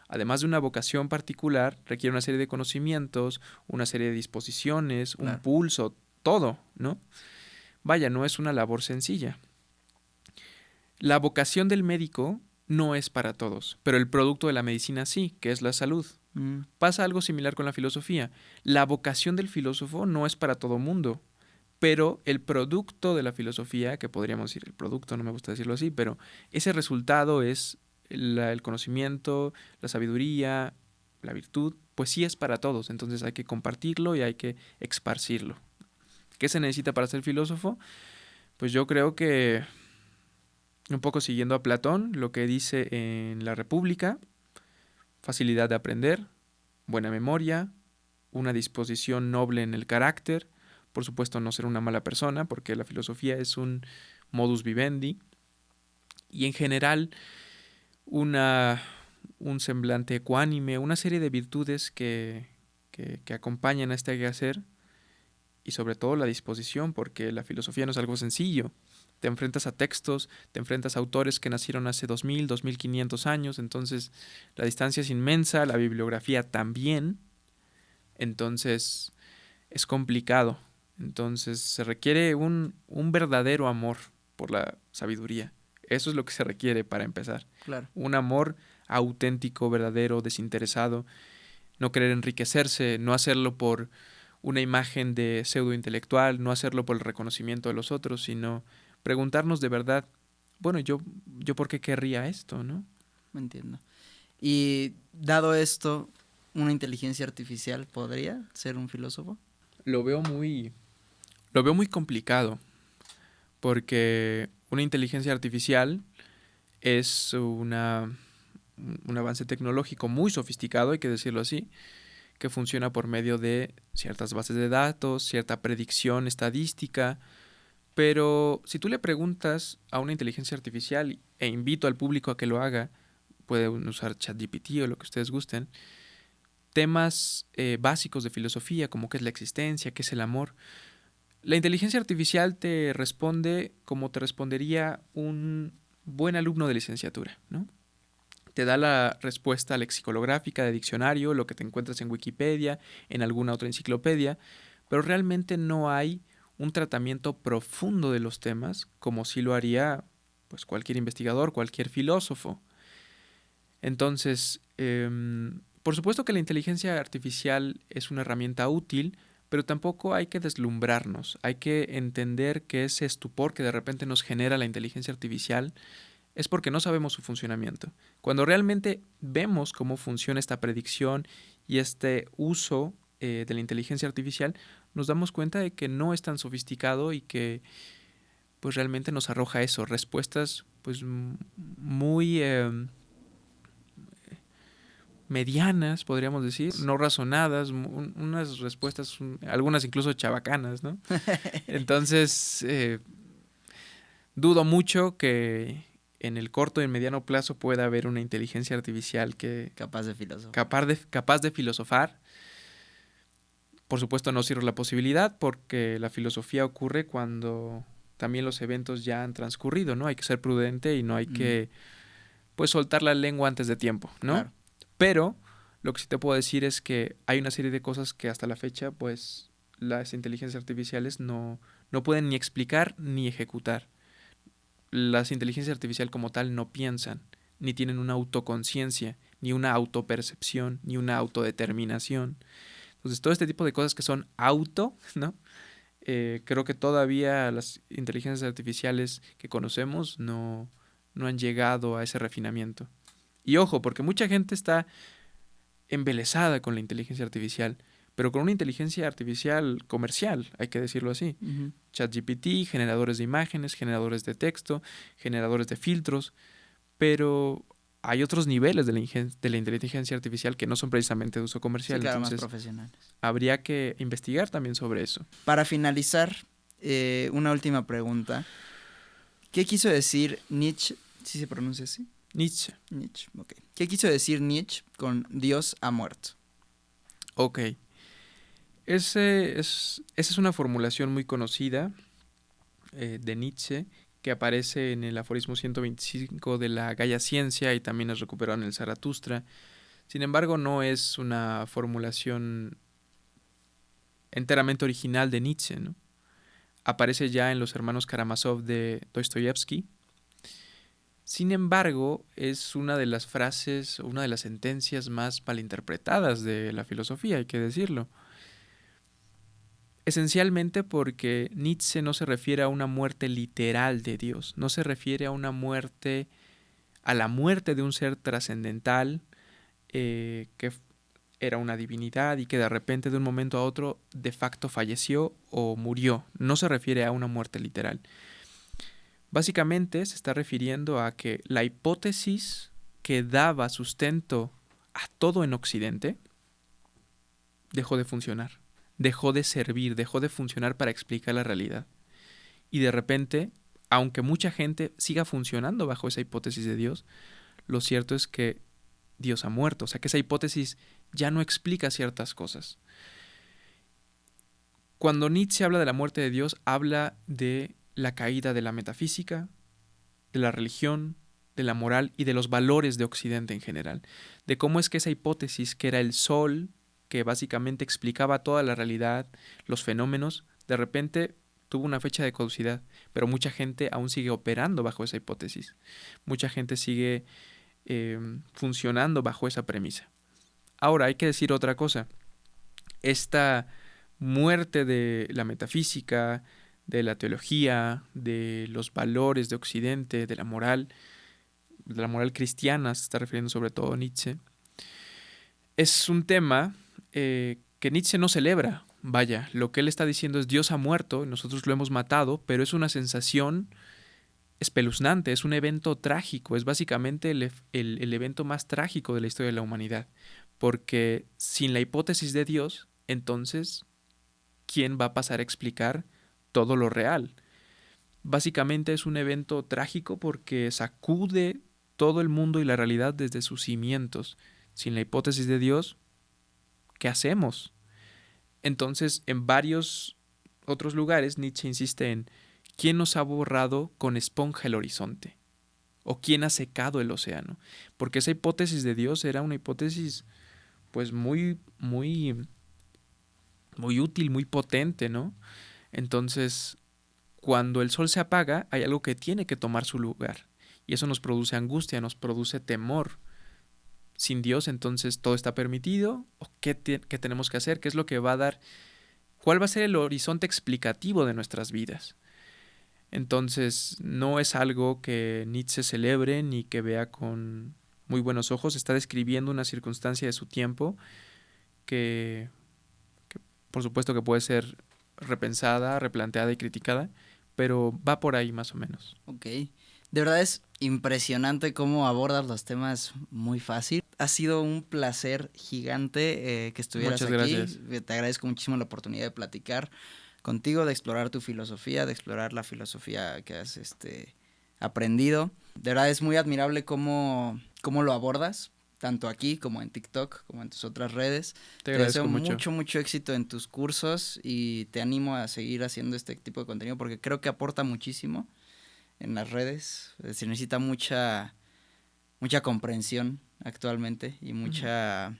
además de una vocación particular, requiere una serie de conocimientos, una serie de disposiciones, un Claro. pulso, todo, ¿no? Vaya, no es una labor sencilla. La vocación del médico no es para todos, pero el producto de la medicina sí, que es la salud. Pasa algo similar con la filosofía. La vocación del filósofo no es para todo mundo, pero el producto de la filosofía, que podríamos decir el producto, no me gusta decirlo así, pero ese resultado es el conocimiento, la sabiduría, la virtud, pues sí es para todos, entonces hay que compartirlo y hay que esparcirlo. ¿Qué se necesita para ser filósofo? Pues yo creo que, un poco siguiendo a Platón, lo que dice en la República, facilidad de aprender, buena memoria, una disposición noble en el carácter, por supuesto no ser una mala persona, porque la filosofía es un modus vivendi, y en general un semblante ecuánime, una serie de virtudes que acompañan a este quehacer, y sobre todo la disposición, porque la filosofía no es algo sencillo. Te enfrentas a textos, te enfrentas a autores que nacieron hace 2000, 2500 años, entonces la distancia es inmensa, la bibliografía también, entonces es complicado. Entonces se requiere un verdadero amor por la sabiduría. Eso es lo que se requiere para empezar. Claro. Un amor auténtico, verdadero, desinteresado. No querer enriquecerse, no hacerlo por una imagen de pseudo intelectual, no hacerlo por el reconocimiento de los otros, sino preguntarnos de verdad, bueno, yo por qué querría esto, ¿no? Me entiendo. Y dado esto, ¿una inteligencia artificial podría ser un filósofo? Lo veo muy complicado, porque una inteligencia artificial es un avance tecnológico muy sofisticado, hay que decirlo así, que funciona por medio de ciertas bases de datos, cierta predicción estadística, pero si tú le preguntas a una inteligencia artificial, e invito al público a que lo haga, pueden usar ChatGPT o lo que ustedes gusten, temas básicos de filosofía, como qué es la existencia, qué es el amor, la inteligencia artificial te responde como te respondería un buen alumno de licenciatura, ¿no? Te da la respuesta lexicolográfica de diccionario, lo que te encuentras en Wikipedia, en alguna otra enciclopedia, pero realmente no hay un tratamiento profundo de los temas como sí lo haría pues cualquier investigador, cualquier filósofo. Entonces, por supuesto que la inteligencia artificial es una herramienta útil, pero tampoco hay que deslumbrarnos, hay que entender que ese estupor que de repente nos genera la inteligencia artificial es porque no sabemos su funcionamiento. Cuando realmente vemos cómo funciona esta predicción y este uso de la inteligencia artificial, nos damos cuenta de que no es tan sofisticado y que pues realmente nos arroja eso, respuestas pues muy medianas, podríamos decir, no razonadas, unas respuestas, algunas incluso chabacanas, ¿no? Entonces, dudo mucho que en el corto y mediano plazo pueda haber una inteligencia artificial que capaz de filosofar. Capaz de filosofar. Por supuesto, no cierro la posibilidad porque la filosofía ocurre cuando también los eventos ya han transcurrido, ¿no? Hay que ser prudente y no hay que, pues, soltar la lengua antes de tiempo, ¿no? Claro. Pero lo que sí te puedo decir es que hay una serie de cosas que hasta la fecha, pues, las inteligencias artificiales no pueden ni explicar ni ejecutar. Las inteligencias artificiales como tal no piensan, ni tienen una autoconciencia, ni una autopercepción, ni una autodeterminación. Entonces, todo este tipo de cosas que son auto, ¿no? Creo que todavía las inteligencias artificiales que conocemos no han llegado a ese refinamiento. Y ojo, porque mucha gente está embelesada con la inteligencia artificial, pero con una inteligencia artificial comercial, hay que decirlo así. Uh-huh. ChatGPT, generadores de imágenes, generadores de texto, generadores de filtros, pero hay otros niveles de la inteligencia artificial que no son precisamente de uso comercial. Sí, claro, entonces más profesionales. Habría que investigar también sobre eso. Para finalizar, una última pregunta. ¿Qué quiso decir Nietzsche? ¿Sí se pronuncia así? Nietzsche. Nietzsche, ok. ¿Qué quiso decir Nietzsche con Dios ha muerto? Ok. Esa es una formulación muy conocida de Nietzsche que aparece en el aforismo 125 de la Gaia Ciencia y también es recuperado en el Zaratustra. Sin embargo, no es una formulación enteramente original de Nietzsche, ¿no? Aparece ya en Los hermanos Karamazov de Dostoyevsky. Sin embargo, es una de las frases, una de las sentencias más malinterpretadas de la filosofía, hay que decirlo. Esencialmente porque Nietzsche no se refiere a una muerte literal de Dios, no se refiere a una muerte, a la muerte de un ser trascendental que era una divinidad y que de repente de un momento a otro de facto falleció o murió. No se refiere a una muerte literal. Básicamente se está refiriendo a que la hipótesis que daba sustento a todo en Occidente dejó de funcionar, dejó de servir, dejó de funcionar para explicar la realidad. Y de repente, aunque mucha gente siga funcionando bajo esa hipótesis de Dios, lo cierto es que Dios ha muerto, o sea que esa hipótesis ya no explica ciertas cosas. Cuando Nietzsche habla de la muerte de Dios, habla de la caída de la metafísica, de la religión, de la moral y de los valores de Occidente en general, de cómo es que esa hipótesis, que era el sol, que básicamente explicaba toda la realidad, los fenómenos, de repente tuvo una fecha de caducidad, pero mucha gente aún sigue operando bajo esa hipótesis, mucha gente sigue funcionando bajo esa premisa. Ahora hay que decir otra cosa, esta muerte de la metafísica, de la teología, de los valores de Occidente, de la moral cristiana, se está refiriendo sobre todo a Nietzsche, es un tema que Nietzsche no celebra. Vaya, lo que él está diciendo es Dios ha muerto, nosotros lo hemos matado, pero es una sensación espeluznante, es un evento trágico, es básicamente el evento más trágico de la historia de la humanidad, porque sin la hipótesis de Dios, entonces, ¿quién va a pasar a explicar todo lo real? Básicamente es un evento trágico porque sacude todo el mundo y la realidad desde sus cimientos. Sin la hipótesis de Dios, ¿qué hacemos? Entonces, en varios otros lugares, Nietzsche insiste en ¿quién nos ha borrado con esponja el horizonte? ¿O quién ha secado el océano? Porque esa hipótesis de Dios era una hipótesis pues muy útil, muy potente, ¿no? Entonces, cuando el sol se apaga, hay algo que tiene que tomar su lugar. Y eso nos produce angustia, nos produce temor. Sin Dios, entonces, ¿todo está permitido? ¿O qué tenemos que hacer? ¿Qué es lo que va a dar cuál va a ser el horizonte explicativo de nuestras vidas. Entonces, no es algo que Nietzsche celebre ni que vea con muy buenos ojos. Está describiendo una circunstancia de su tiempo que por supuesto que puede ser repensada, replanteada y criticada, pero va por ahí más o menos. Ok. De verdad es impresionante cómo abordas los temas muy fácil. Ha sido un placer gigante que estuvieras Muchas aquí. gracias. Te agradezco muchísimo la oportunidad de platicar contigo, de explorar tu filosofía, de explorar la filosofía que has aprendido. De verdad es muy admirable cómo lo abordas, tanto aquí como en TikTok, como en tus otras redes. Te agradezco deseo mucho éxito en tus cursos y te animo a seguir haciendo este tipo de contenido porque creo que aporta muchísimo en las redes. Se necesita mucha comprensión actualmente y mucha,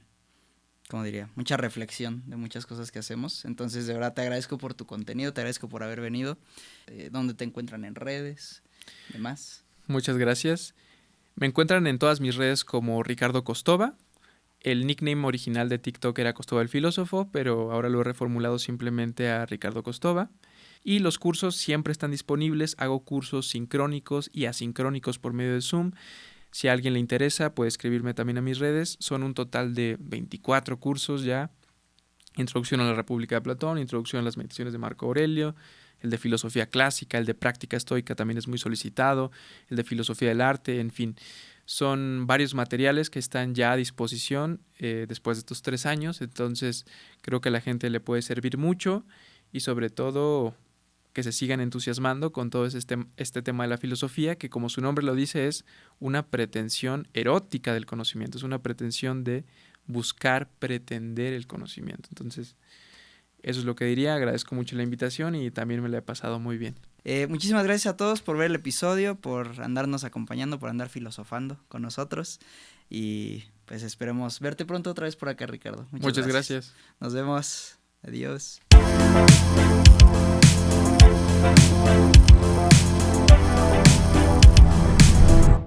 ¿cómo diría? Mucha reflexión de muchas cosas que hacemos. Entonces, de verdad, te agradezco por tu contenido, te agradezco por haber venido. ¿Dónde te encuentran en redes? ¿Demás? Muchas gracias. Me encuentran en todas mis redes como Ricardo Costova. El nickname original de TikTok era Costova el Filósofo, pero ahora lo he reformulado simplemente a Ricardo Costova. Y los cursos siempre están disponibles. Hago cursos sincrónicos y asincrónicos por medio de Zoom. Si a alguien le interesa, puede escribirme también a mis redes. Son un total de 24 cursos ya. Introducción a la República de Platón, Introducción a las Meditaciones de Marco Aurelio, el de Filosofía Clásica, el de Práctica Estoica también es muy solicitado, el de Filosofía del Arte, en fin. Son varios materiales que están ya a disposición después de estos 3 años, entonces creo que a la gente le puede servir mucho y sobre todo que se sigan entusiasmando con todo este tema de la filosofía, que como su nombre lo dice es una pretensión erótica del conocimiento, es una pretensión de buscar, pretender el conocimiento. Entonces, eso es lo que diría. Agradezco mucho la invitación y también me la he pasado muy bien. Muchísimas gracias a todos por ver el episodio, por andarnos acompañando, por andar filosofando con nosotros y pues esperemos verte pronto otra vez por acá, Ricardo. Muchas gracias. Nos vemos. Adiós.